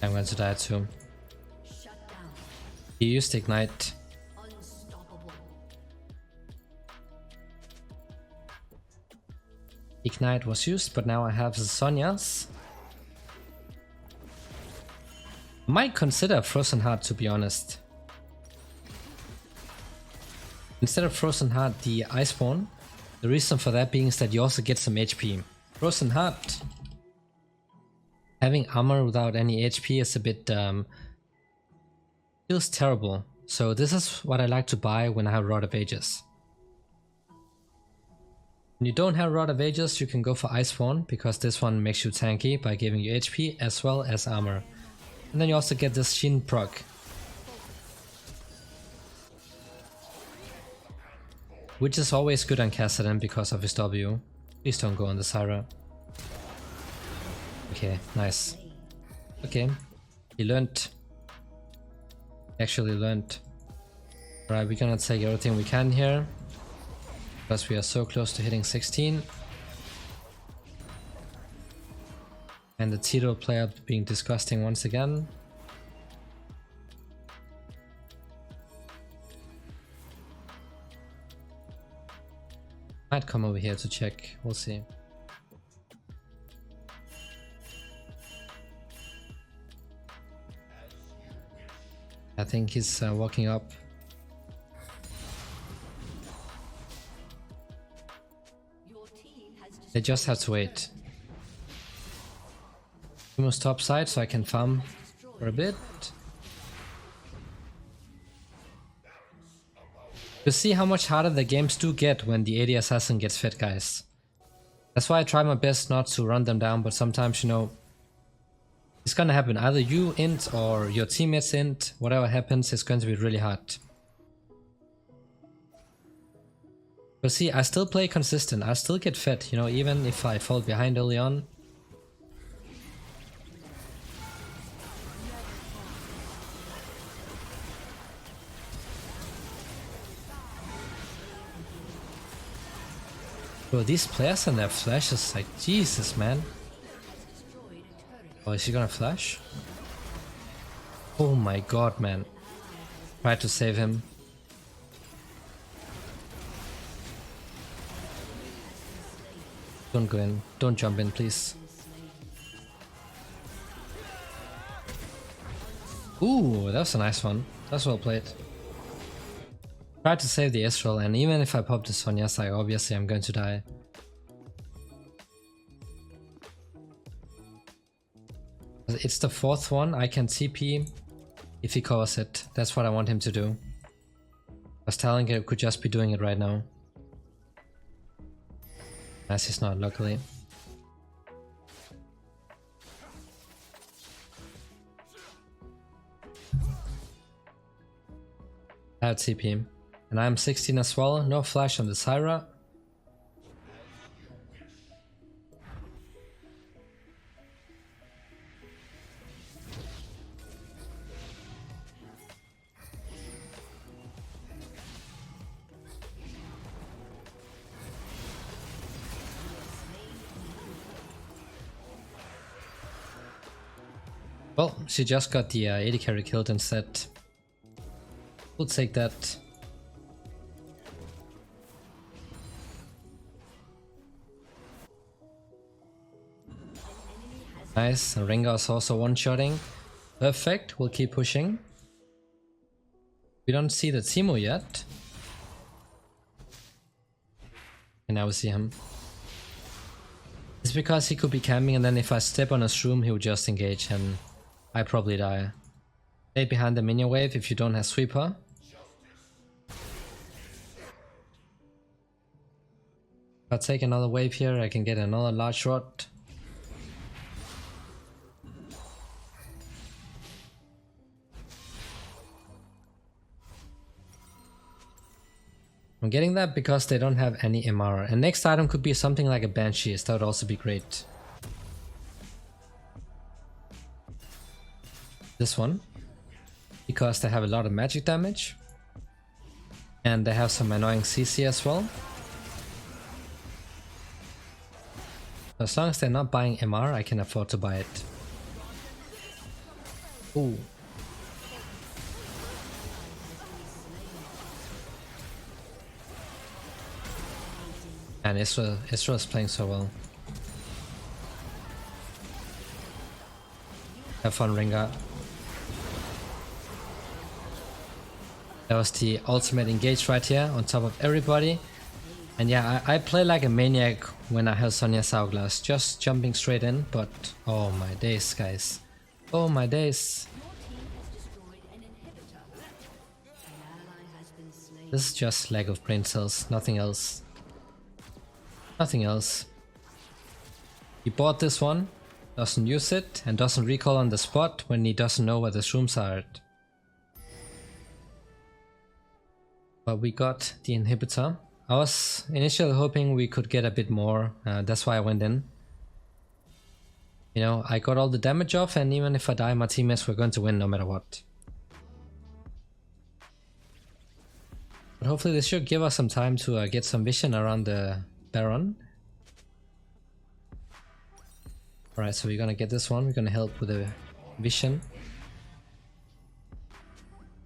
I'm going to die too. He used Ignite. Ignite was used, but now I have the Sonya's. Might consider Frozen Heart, to be honest. Instead of Frozen Heart, the Iceborne. The reason for that being is that you also get some HP. Frozen Heart. Having armor without any HP is a bit feels terrible. So this is what I like to buy when I have Rod of Ages. When you don't have Rod of Ages, you can go for Iceborne, because this one makes you tanky by giving you HP as well as armor. And then you also get this Shin proc, which is always good on Kassadin because of his W. Please don't go on the Syra. Okay, nice. Okay, he learned. Actually learned. Alright, we're gonna take everything we can here, because we are so close to hitting 16. And the Tito player being disgusting once again. Might come over here to check, we'll see. I think he's walking up. They just have to wait. Almost top side, so I can farm for a bit. You see how much harder the games do get when the AD assassin gets fit, guys. That's why I try my best not to run them down, but sometimes, you know, it's gonna happen. Either you int or your teammates int. Whatever happens, it's going to be really hard. But see, I still play consistent. I still get fed, you know, even if I fall behind early on. Bro, these players and their flashes, like, Jesus, man. Oh, is he gonna flash? Oh my god, man. Try to save him. Don't go in. Don't jump in, please. Ooh, that was a nice one. That's well played. Try to save the Ezreal, and even if I pop the Sonya's, like, obviously I'm going to die. It's the 4th one. I can TP if he covers it. That's what I want him to do. Because Talon could just be doing it right now. Nice, he's not, luckily. I had TP. And I'm 16 as well. No flash on the Syra. Well, she just got the AD carry killed instead. We'll take that. Nice, Rengar's also one-shotting. Perfect, we'll keep pushing. We don't see the Teemo yet. And now we see him. It's because he could be camping and then if I step on his room, he would just engage and I probably die. Stay behind the minion wave if you don't have sweeper. If I take another wave here, I can get another large rod. I'm getting that because they don't have any MR. And next item could be something like a Banshee, that would also be great. This one. Because they have a lot of magic damage. And they have some annoying CC as well. As long as they're not buying MR, I can afford to buy it. Ooh. And Israel's playing so well. Have fun, Rengar. That was the ultimate engage right here on top of everybody. And yeah, I play like a maniac when I have Sonya's Hourglass, just jumping straight in, but oh my days, guys. Oh my days. This is just lack of brain cells, nothing else. Nothing else. He bought this one, doesn't use it, and doesn't recall on the spot when he doesn't know where the shrooms are at. But we got the inhibitor. I was initially hoping we could get a bit more, that's why I went in. You know, I got all the damage off, and even if I die, my teammates were going to win no matter what. But hopefully this should give us some time to get some vision around the Baron. Alright, so we're gonna get this one, we're gonna help with the vision.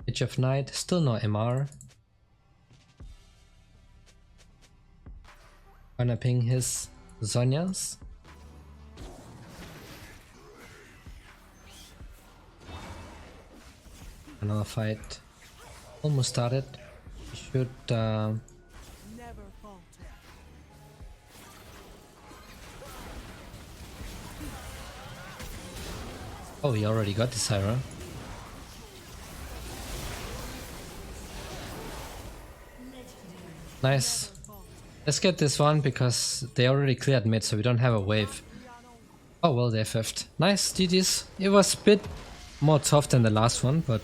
Edge of Night, still no MR. Gonna ping his Zhonya's. Another fight. Almost started. We should oh, he already got the Syra. Nice. Let's get this one because they already cleared mid, so we don't have a wave. Oh well, they're fifth. Nice, GG's. It was a bit more tough than the last one, but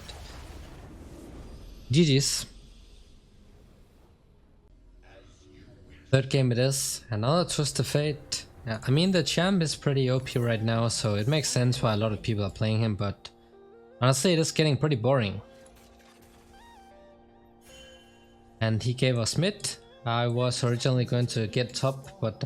GG's. Third game it is. Another Twist of Fate. Yeah, I mean the champ is pretty OP right now, so it makes sense why a lot of people are playing him, but honestly it is getting pretty boring. And he gave us mid. I was originally going to get top, but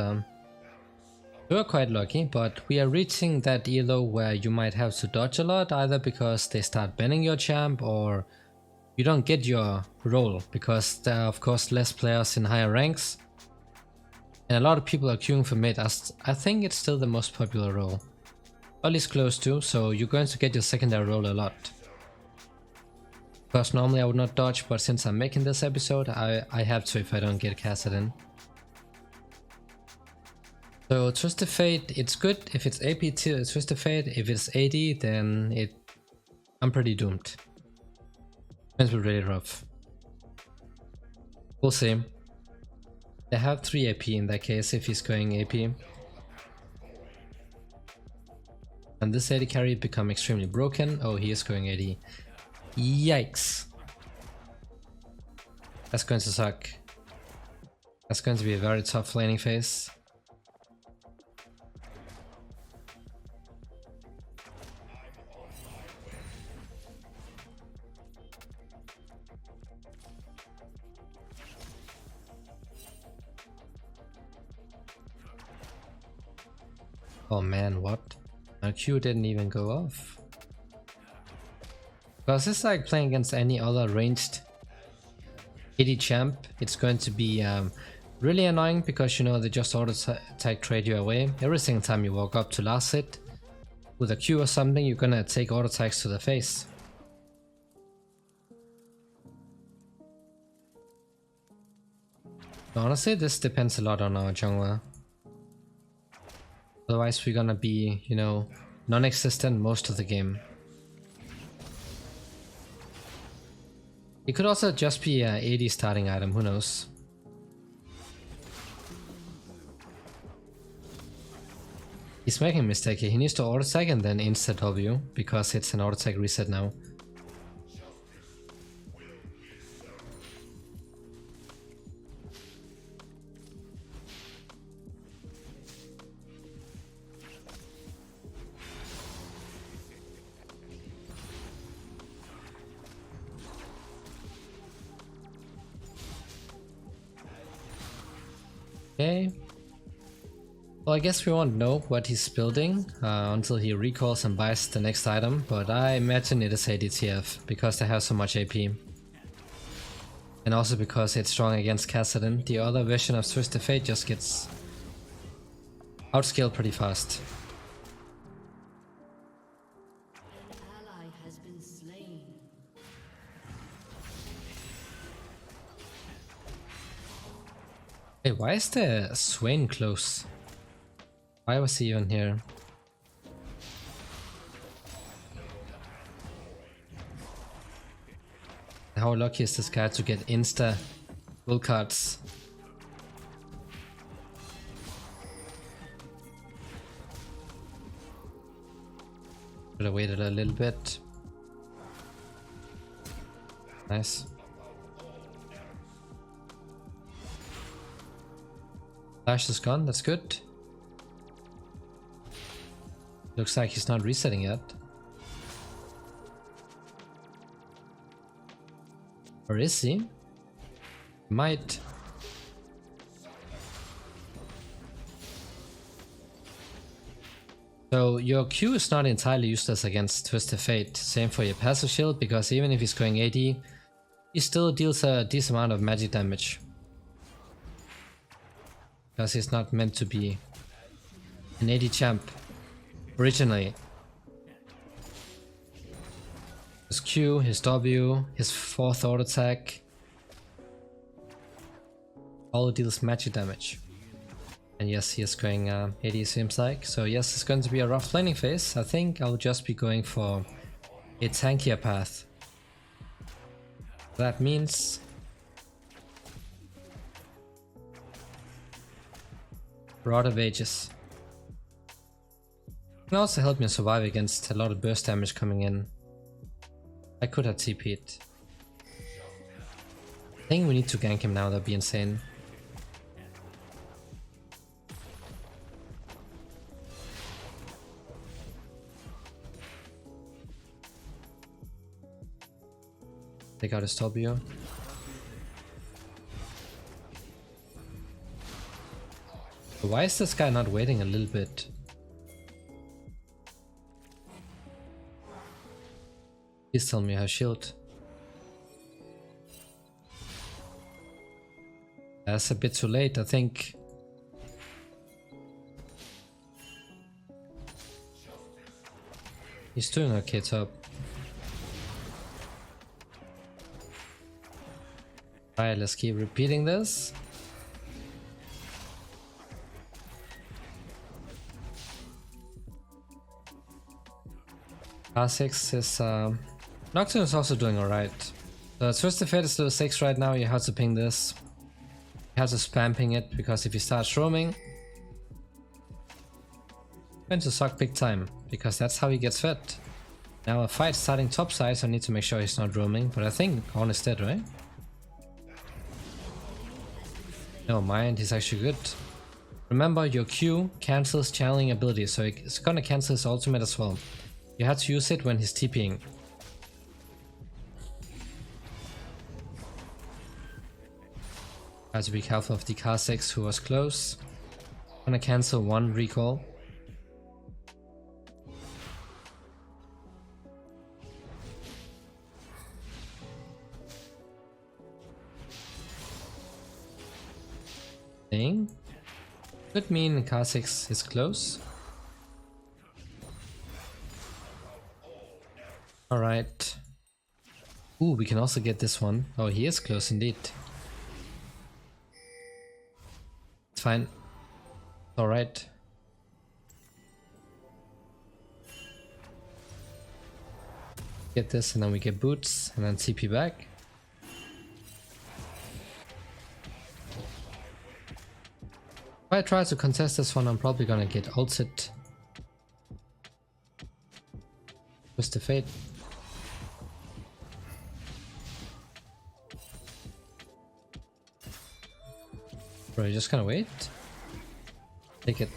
we were quite lucky, but we are reaching that elo where you might have to dodge a lot, either because they start banning your champ or you don't get your role, because there are of course less players in higher ranks. And a lot of people are queuing for mid, as I think it's still the most popular role. At least close to, so you're going to get your secondary role a lot. Because normally I would not dodge, but since I'm making this episode, I have to if I don't get Kassadin. So Twisted Fate, it's good if it's AP Twisted Fate. If it's AD, then I'm pretty doomed. It's really rough. We'll see. They have 3 AP in that case if he's going AP. And this AD carry become extremely broken. Oh, he is going AD. Yikes. That's going to suck. That's going to be a very tough laning phase. Oh man, what? My Q didn't even go off. Because it's like playing against any other ranged AD champ, it's going to be really annoying because you know they just auto attack trade you away. Every single time you walk up to last hit with a Q or something, you're gonna take auto attacks to the face. Honestly, this depends a lot on our jungler. Otherwise we're gonna be, you know, non-existent most of the game. It could also just be a AD starting item, who knows. He's making a mistake here. He needs to auto attack and then insta W because it's an auto attack reset now. Okay. Well, I guess we won't know what he's building until he recalls and buys the next item, but I imagine it is ADTF because they have so much AP. And also because it's strong against Kassadin. The other version of Twisted Fate just gets outscaled pretty fast. An ally has been slain. Hey, why is the Swain close? Why was he even here? How lucky is this guy to get insta will cards? Should have waited a little bit. Nice. Flash is gone, that's good. Looks like he's not resetting yet. Or is he? Might. So your Q is not entirely useless against Twisted Fate. Same for your passive shield, because even if he's going AD, he still deals a decent amount of magic damage. Because he's not meant to be an AD champ originally. His Q, his W, his fourth auto attack, all deals magic damage. And yes, he is going AD seems like. So yes, it's going to be a rough laning phase. I think I'll just be going for a tankier path. That means Rod of Ages. Can also help me survive against a lot of burst damage coming in. I could have TP'd. I think we need to gank him now, that'd be insane. Take out his W. Why is this guy not waiting a little bit? Please tell me I have shield. That's a bit too late, I think. He's doing okay top. Alright, let's keep repeating this. R6 is Nocturne is also doing alright. So Twisted Fate is level 6 right now, you have to ping this. You have to spam ping it, because if he starts roaming, it's going to suck big time, because that's how he gets fed. Now a fight starting top side, so I need to make sure he's not roaming, but I think Horn is dead, right? No, mind, he's actually good. Remember, your Q cancels channeling ability, so it's gonna cancel his ultimate as well. You have to use it when he's TPing. Have to be careful of the Kha'Zix who was close. Gonna cancel one recall. thing. Could mean Kha'Zix is close. Alright. Ooh, we can also get this one. Oh, he is close indeed. It's fine. Alright. Get this and then we get boots and then TP back. If I try to contest this one, I'm probably gonna get ulted. Twist the fate. Bro, you just gonna wait? Take it.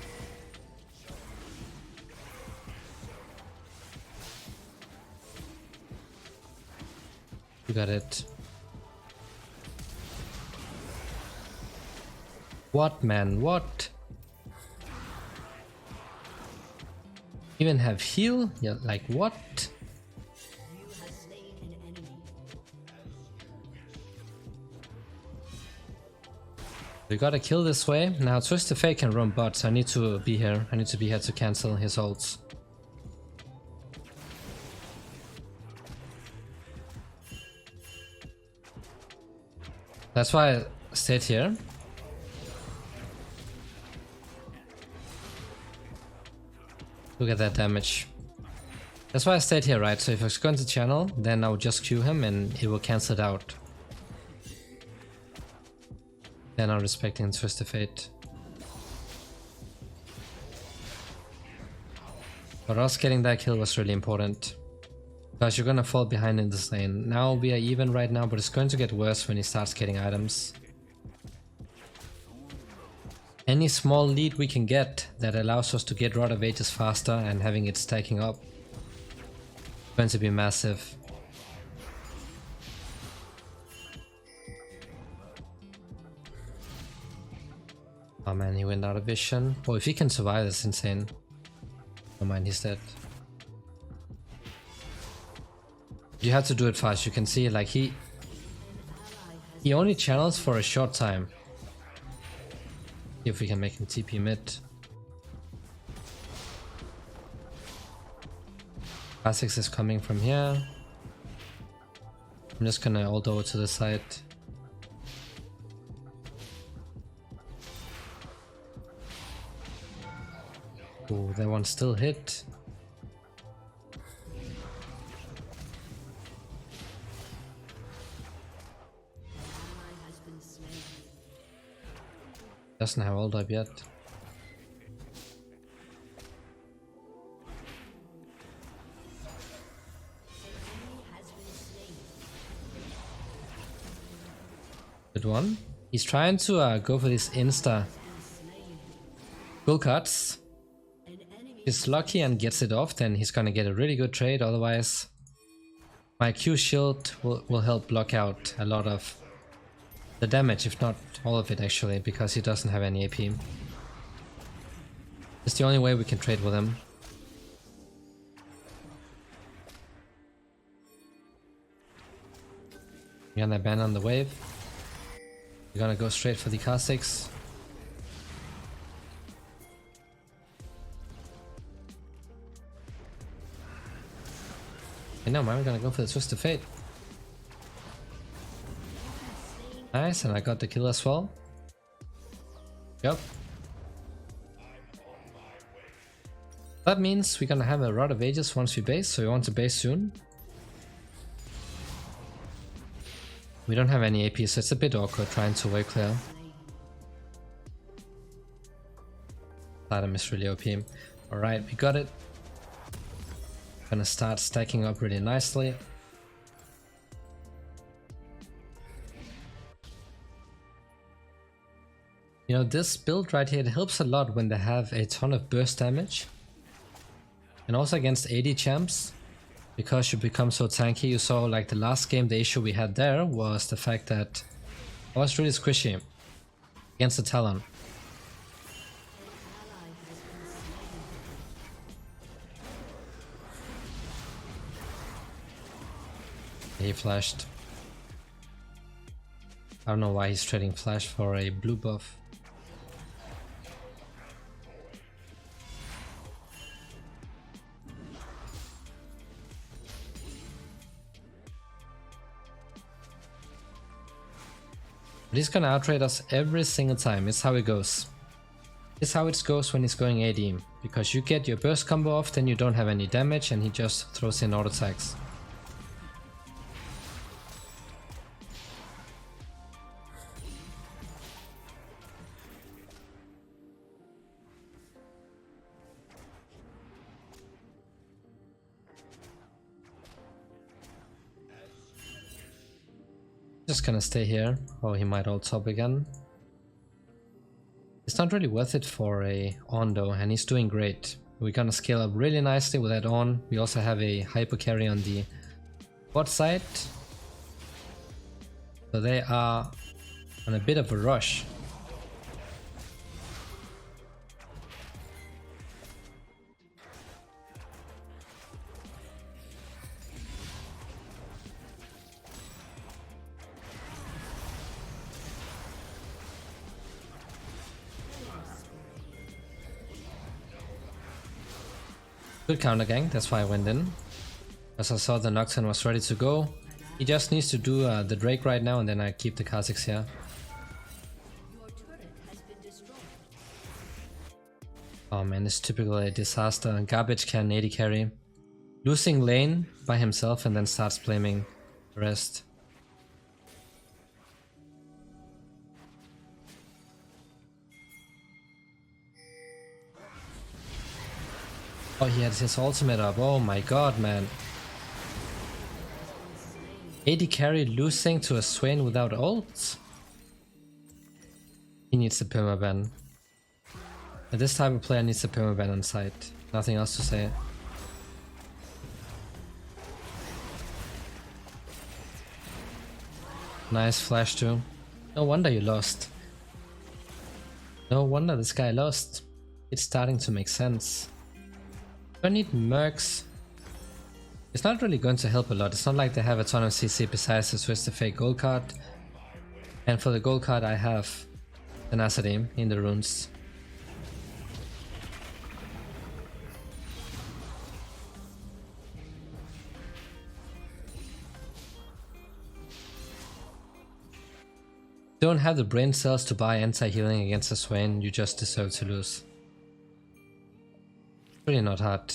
You got it. What, man? What? Even have heal? Yeah, like what? We gotta kill this way. Now Twist the Fate can run bot, so I need to be here. I need to be here to cancel his ults. That's why I stayed here. Look at that damage. That's why I stayed here, right? So if I was going to channel, then I would just Q him and it will cancel it out. Then I'm respecting Twist of Fate. But us getting that kill was really important. Because you're gonna fall behind in this lane. Now we are even right now, but it's going to get worse when he starts getting items. Any small lead we can get that allows us to get Rod of Ages faster and having it stacking up is going to be massive. Oh man, he went out of vision. Oh, if he can survive, that's insane. Oh mind, he's dead. You have to do it fast. You can see, like, he only channels for a short time. See if we can make him TP mid. Kha'Zix is coming from here. I'm just gonna ult over to the side. Oh, that one still hit. Doesn't have ult up yet. Good one. He's trying to go for these insta goal cuts. He's lucky and gets it off, then he's gonna get a really good trade. Otherwise, my Q shield will help block out a lot of the damage, if not all of it actually, because he doesn't have any AP. It's the only way we can trade with him. We're gonna ban on the wave. We're gonna go straight for the Kha'Zix. And now we're gonna go for the Twist of Fate. Nice, and I got the kill as well. Yep. That means we're gonna have a Rod of Ages once we base, so we want to base soon. We don't have any AP, so it's a bit awkward trying to wave clear. Item is really OP. Alright, we got it. Gonna start stacking up really nicely. You know, this build right here, it helps a lot when they have a ton of burst damage. And also against AD champs, because you become so tanky. You saw, like, the last game, the issue we had there was the fact that I was really squishy against the Talon. He flashed. I don't know why he's trading flash for a blue buff. But he's gonna outrate us every single time. It's how it goes. It's how it goes when he's going AD. Because you get your burst combo off, then you don't have any damage and he just throws in auto attacks. Just gonna stay here. Oh, he might ult top again. It's not really worth it for a on though, and he's doing great. We're gonna scale up really nicely with that on. We also have a hyper carry on the bot side. So they are on a bit of a rush. Good counter gang, that's why I went in. As I saw the Nocturne was ready to go. He just needs to do the Drake right now and then I keep the Kha'Zix here. Oh man, it's typically a disaster. Garbage can AD carry. Losing lane by himself and then starts blaming the rest. Oh, he had his ultimate up. Oh my god, man. AD carry losing to a Swain without ult? He needs a permaban. This type of player needs a permaban on side. Nothing else to say. Nice flash too. No wonder you lost. No wonder this guy lost. It's starting to make sense. I need mercs. It's not really going to help a lot. It's not like they have a ton of CC besides the Twisted Fate gold card. And for the gold card I have the Kassadin in the runes. Don't have the brain cells to buy anti-healing against a Swain, you just deserve to lose. Really not hard.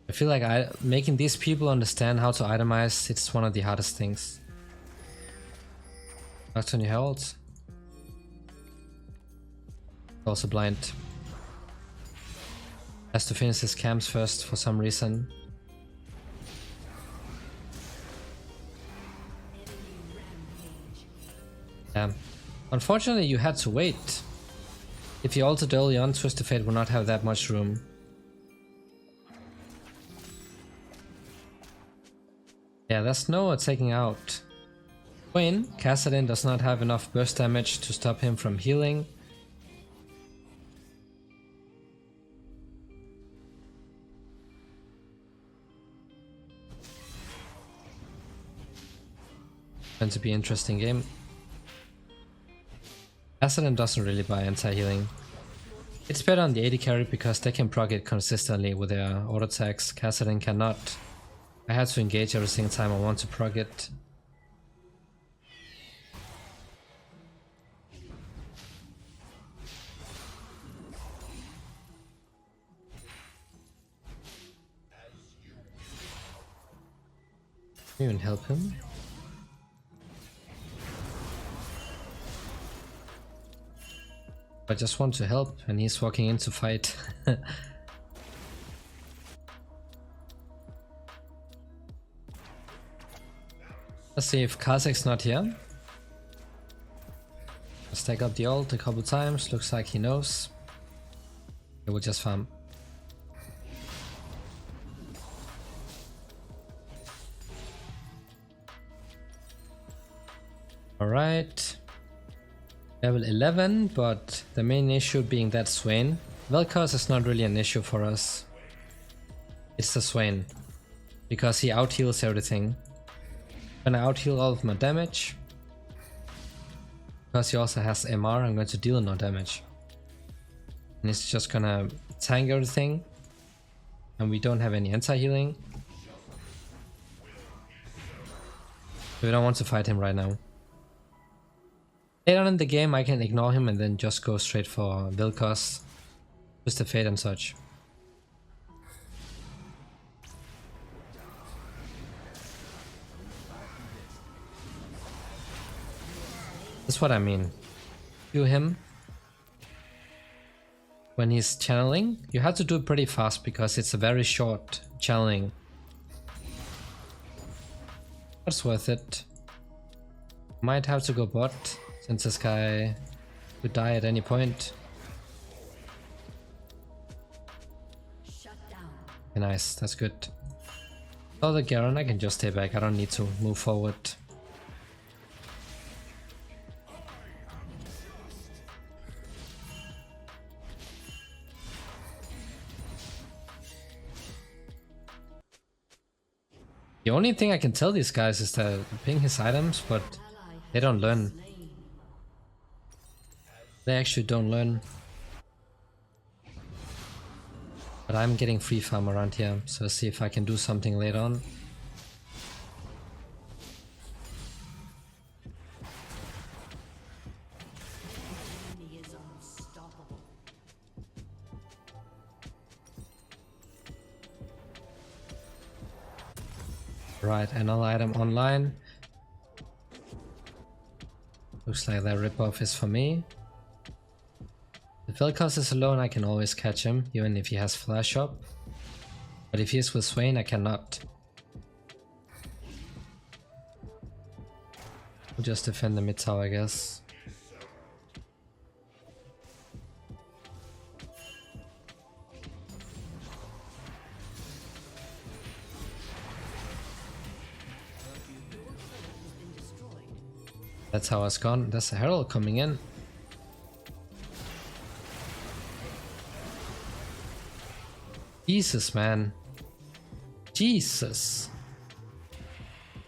I feel like making these people understand how to itemize, it's one of the hardest things. That's on your health. Also blind. Has to finish his camps first for some reason. Yeah. Unfortunately you had to wait. If you ulted early on, Twisted Fate will not have that much room. Yeah, there's no taking out. When Kassadin does not have enough burst damage to stop him from healing. Going to be an interesting game. Kassadin doesn't really buy anti-healing. It's better on the AD carry because they can proc it consistently with their auto attacks. Kassadin cannot. I had to engage every single time I want to proc it. Even help him. I just want to help and he's walking in to fight. Let's see if Kha'Zix's not here. Stack up the ult a couple times, looks like he knows. He will just farm. Alright. Level 11, but the main issue being that Swain. Vel'Koz is not really an issue for us. It's the Swain. Because he out-heals everything. Gonna out-heal all of my damage. Because he also has MR, I'm going to deal no damage. And he's just gonna tank everything. And we don't have any anti-healing. So we don't want to fight him right now. Later on in the game I can ignore him and then just go straight for Vilcos, just the fate and such. That's what I mean. Do him when he's channeling. You have to do it pretty fast because it's a very short channeling. That's worth it. Might have to go bot since this guy could die at any point. Shut down. Okay, nice, that's good. Oh, the Garen, I can just stay back. I don't need to move forward. The only thing I can tell these guys is to ping his items, but they don't learn. They actually don't learn. But I'm getting free farm around here, so see if I can do something later on. He is unstoppable. Right, another item online. Looks like that ripoff is for me. If Vilcos is alone, I can always catch him, even if he has flash up. But if he is with Swain, I cannot. I'll just defend the mid tower, I guess. That's how it's gone. There's a herald coming in. Jesus, man. Jesus.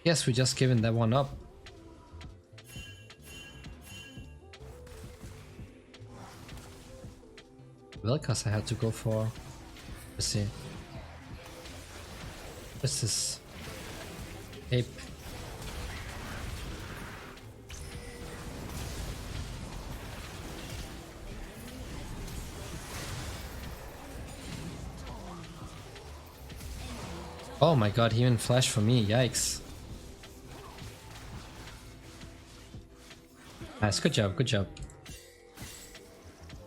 Yes, we just given that one up. Vilcos I had to go for. Let's see. What's this? Ape. Oh my god, he even flashed for me, yikes. Nice, good job, good job.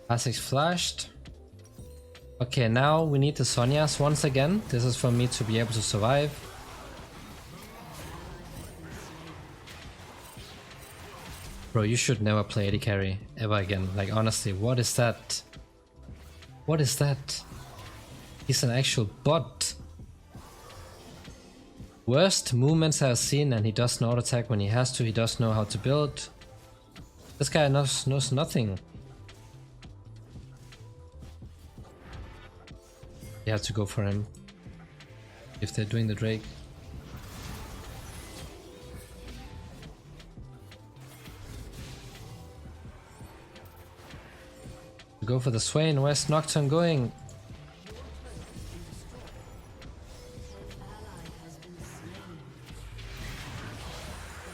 Classics flashed. Okay, now we need the Sonias once again. This is for me to be able to survive. Bro, you should never play AD carry ever again. Like, honestly, what is that? What is that? He's an actual bot. Worst movements I've seen, and he does not attack when he has to. He does know how to build. This guy knows nothing. You have to go for him if they're doing the Drake. Go for the Swain. Where's Nocturne going?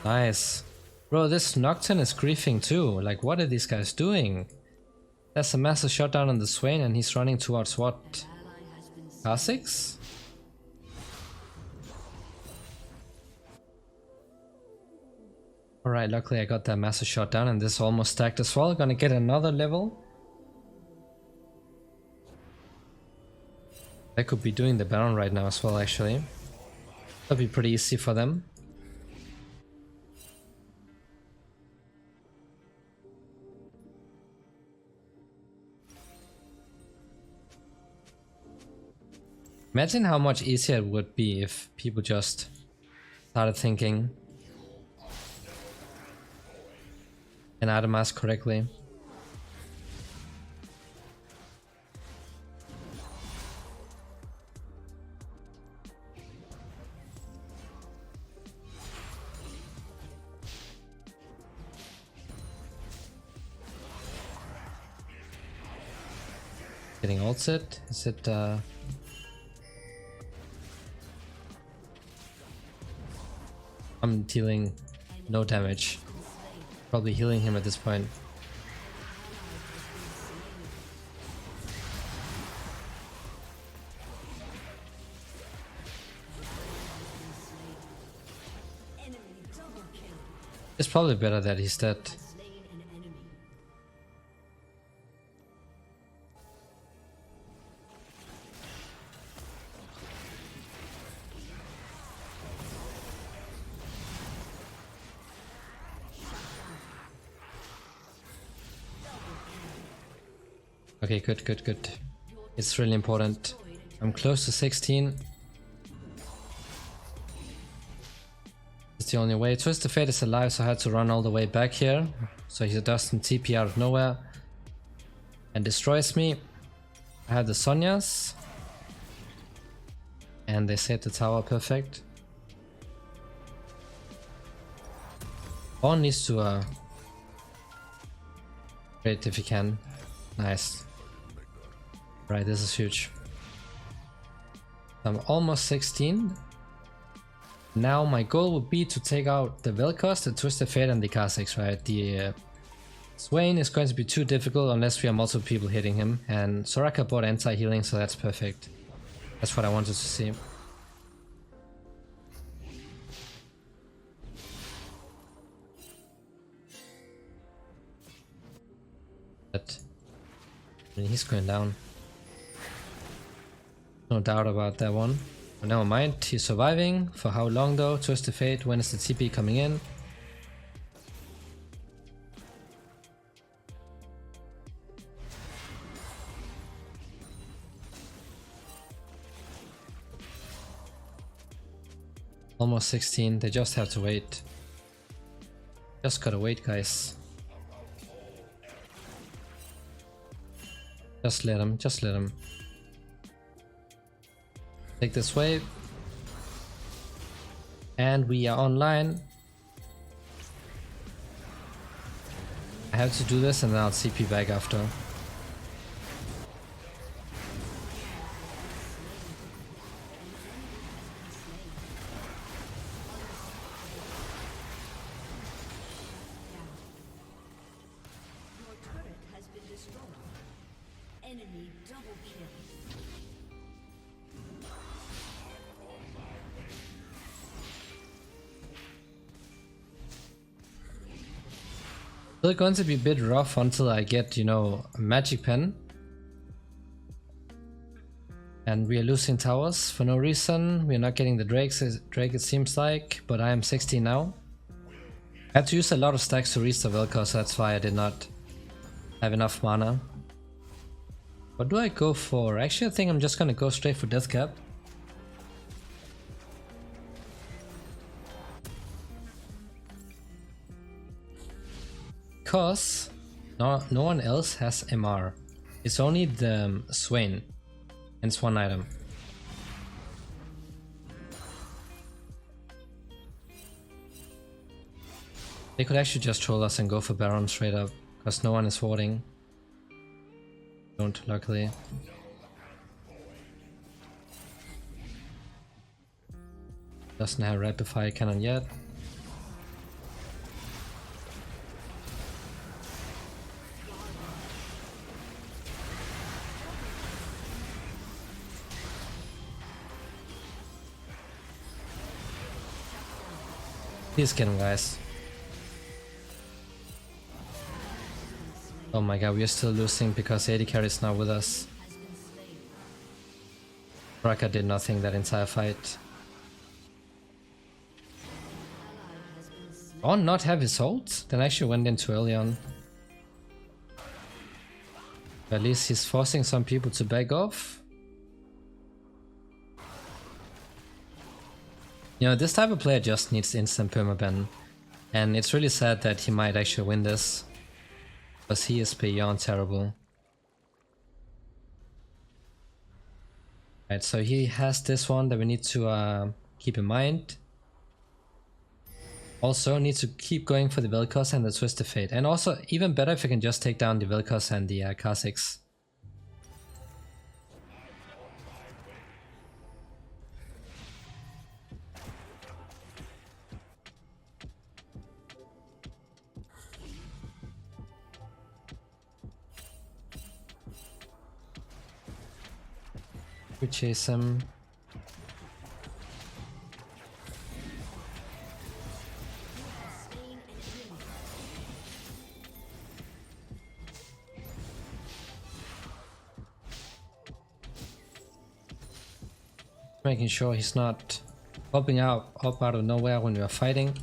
Nice. Bro, this Nocturne is griefing too. Like, what are these guys doing? That's a massive shutdown on the Swain and he's running towards what? Kha'Zix? Alright, luckily I got that massive shutdown and this almost stacked as well. Gonna get another level. They could be doing the Baron right now as well, actually. That'd be pretty easy for them. Imagine how much easier it would be if people just started thinking and itemize correctly. Getting ulted? Is it I'm dealing no damage Probably healing him at this point. It's probably better that he's dead. Okay, good, good, good. It's really important. I'm close to 16. It's the only way. Twisted Fate is alive, so I had to run all the way back here. So he doesn't TP out of nowhere and destroys me. I have the Sonyas. And they saved the tower, perfect. One needs to wait if he can. Nice. Right, this is huge. I'm almost 16. Now my goal would be to take out the Vel'Koz, the Twisted Fate and the Kha'Zix, right? The Swain is going to be too difficult unless we have multiple people hitting him. And Soraka bought anti-healing, so that's perfect. That's what I wanted to see. But I mean, he's going down. No doubt about that one. But never mind, he's surviving. For how long though? Twisted Fate, when is the TP coming in? Almost 16, they just have to wait. Just gotta wait, guys. Just let him, just let him. Take this wave. And we are online. I have to do this and then I'll CP back after. Still going to be a bit rough until I get, you know, a magic pen. And we are losing towers for no reason. We're not getting the drake it seems like, but I am 16 now. I had to use a lot of stacks to reach the Vel'Koz, so that's why I did not have enough mana. What do I go for? Actually, I think I'm just gonna go straight for Death Cap. Because no one else has MR. It's only the Swain. And it's one item. They could actually just troll us and go for Baron straight up. Because no one is warding. Don't, luckily. Doesn't have rapid fire cannon yet. Please get him, guys. Oh my god, we are still losing because AD carry is not with us. Raka did nothing that entire fight. Oh, not have his ult? Then I actually went in too early on. But at least he's forcing some people to back off. You know, this type of player just needs instant permaban. And it's really sad that he might actually win this. Because he is beyond terrible. Right, so he has this one that we need to keep in mind. Also need to keep going for the Vel'Koz and the Twisted Fate. And also even better if we can just take down the Vel'Koz and the Kha'Zix. We chase him. Making sure he's not popping up out of nowhere when we are fighting.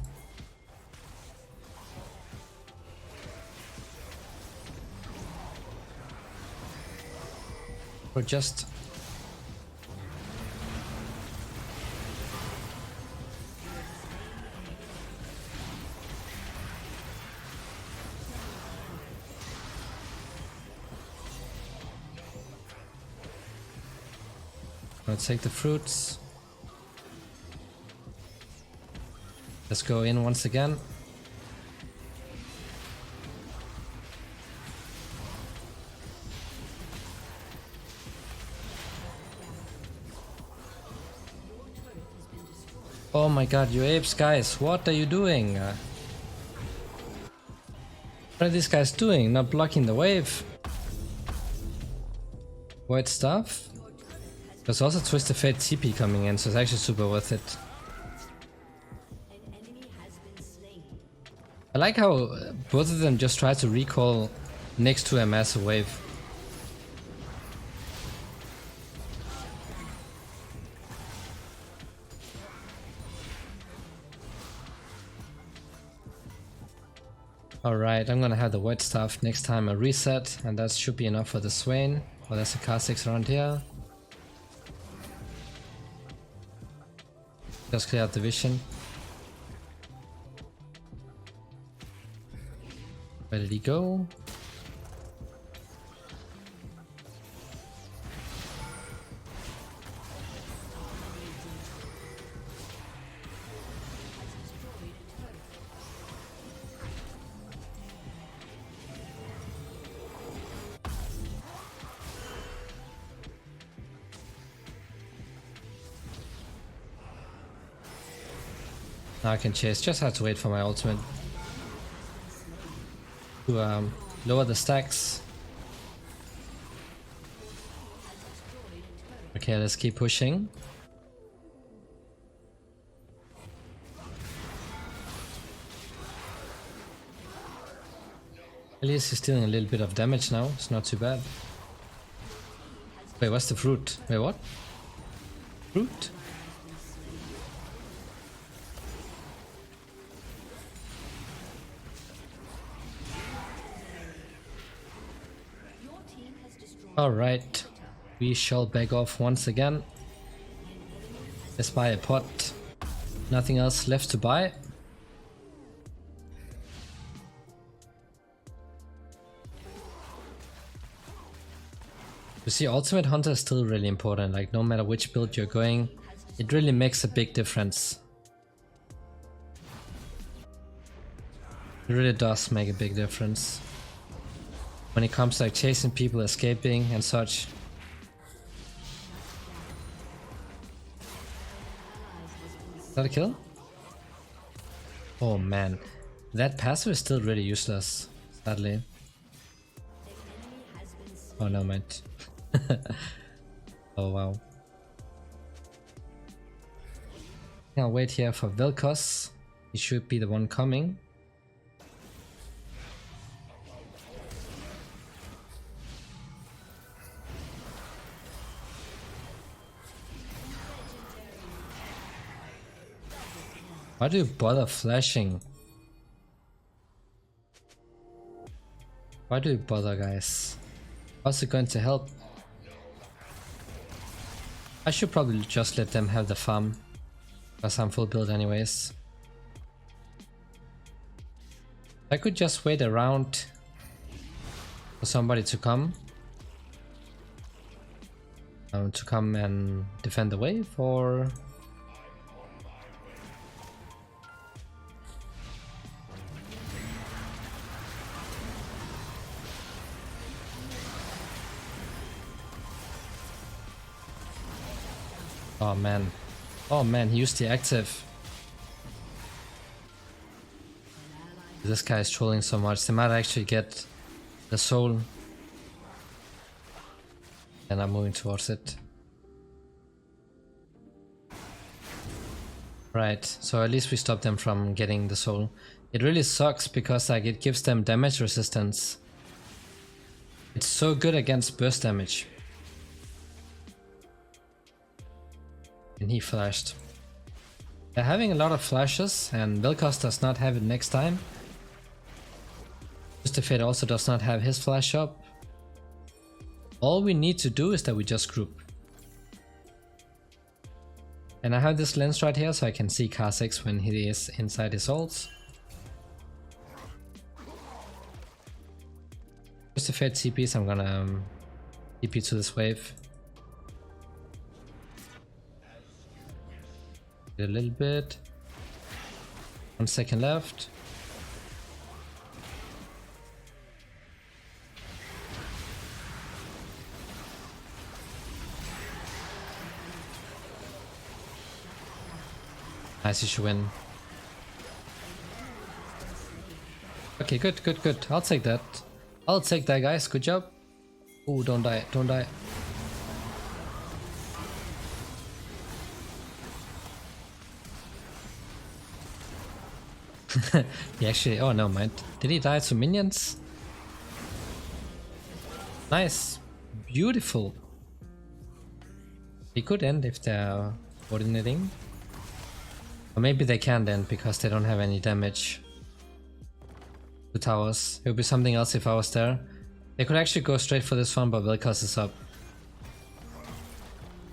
Or just let's take the fruits. Let's go in once again. Oh my god, you apes, guys, what are you doing? What are these guys doing? Not blocking the wave? Void stuff? There's also Twisted Fate TP coming in, so it's actually super worth it. I like how both of them just try to recall next to a massive wave. Alright, I'm gonna have the Void Staff next time I reset, and that should be enough for the Swain. Oh, there's a Kha'Zix around here. Just clear out the vision. Where did he go? Now I can chase, just have to wait for my ultimate to lower the stacks. Okay, let's keep pushing. At least he's dealing a little bit of damage now, it's not too bad. Wait, what's the fruit? Wait, what? Fruit? Alright, we shall back off once again. Let's buy a pot. Nothing else left to buy. You see, Ultimate Hunter is still really important, like no matter which build you're going, it really makes a big difference. It really does make a big difference. When it comes to like chasing people, escaping and such. Is that a kill? Oh man, that passive is still really useless, sadly. Oh no, mate. Oh wow. I'll wait here for Vel'Koz. He should be the one coming. Why do you bother flashing? Why do you bother, guys? How's it going to help? I should probably just let them have the farm, because I'm full build anyways. I could just wait around for somebody to come and defend the wave, or... Oh man. Oh man, he used the active. This guy is trolling so much. They might actually get the soul. And I'm moving towards it. Right, so at least we stop them from getting the soul. It really sucks because like it gives them damage resistance. It's so good against burst damage. And he flashed. They're having a lot of flashes and Vel'Koz does not have it next time. Twisted Fate also does not have his flash up. All we need to do is that we just group. And I have this lens right here so I can see Kha'Zix when he is inside his ults. Just to fade CPs, I'm gonna TP to this wave. A little bit. 1 second left. Nice, you should win. Okay, good. I'll take that. I'll take that, guys. Good job. Oh, don't die. Don't die. He actually... Oh, no, mind. Did he die to minions? Nice. Beautiful. He could end if they're coordinating. Or maybe they can then, because they don't have any damage to towers. It would be something else if I was there. They could actually go straight for this one, but Vel'Koz is up.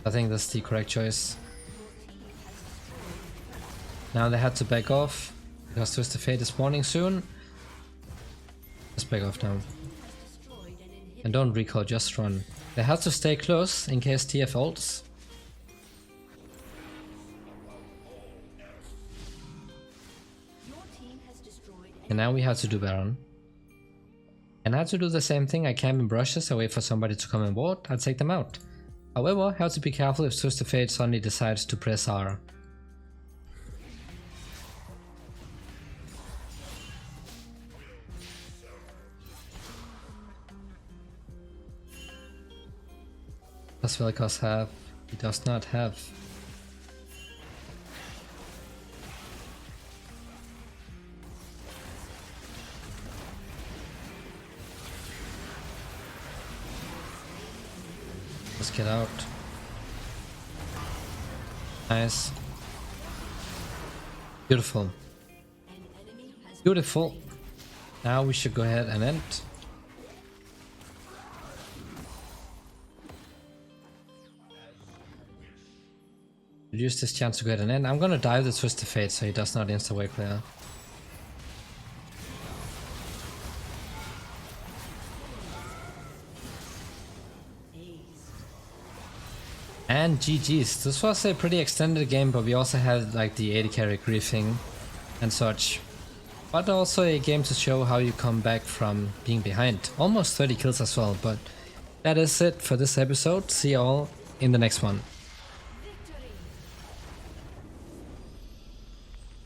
I think that's the correct choice. Now they had to back off, because Twisted Fate is spawning soon. Just back off now. And don't recall, just run. They have to stay close in case TF ults. And now we have to do Baron. And I have to do the same thing. I camp in brushes, I wait for somebody to come on board, I take them out. However, I have to be careful if Twisted Fate suddenly decides to press R. Does Vel'Koz have? He does not have. Let's get out. Nice. Beautiful. Beautiful. Now we should go ahead and end. Use this chance to go ahead and end. I'm gonna dive the Twisted Fate so he does not insta-wave clear. And GG's. This was a pretty extended game, but we also had like the 80 carry griefing and such. But also a game to show how you come back from being behind. Almost 30 kills as well, but that is it for this episode. See you all in the next one.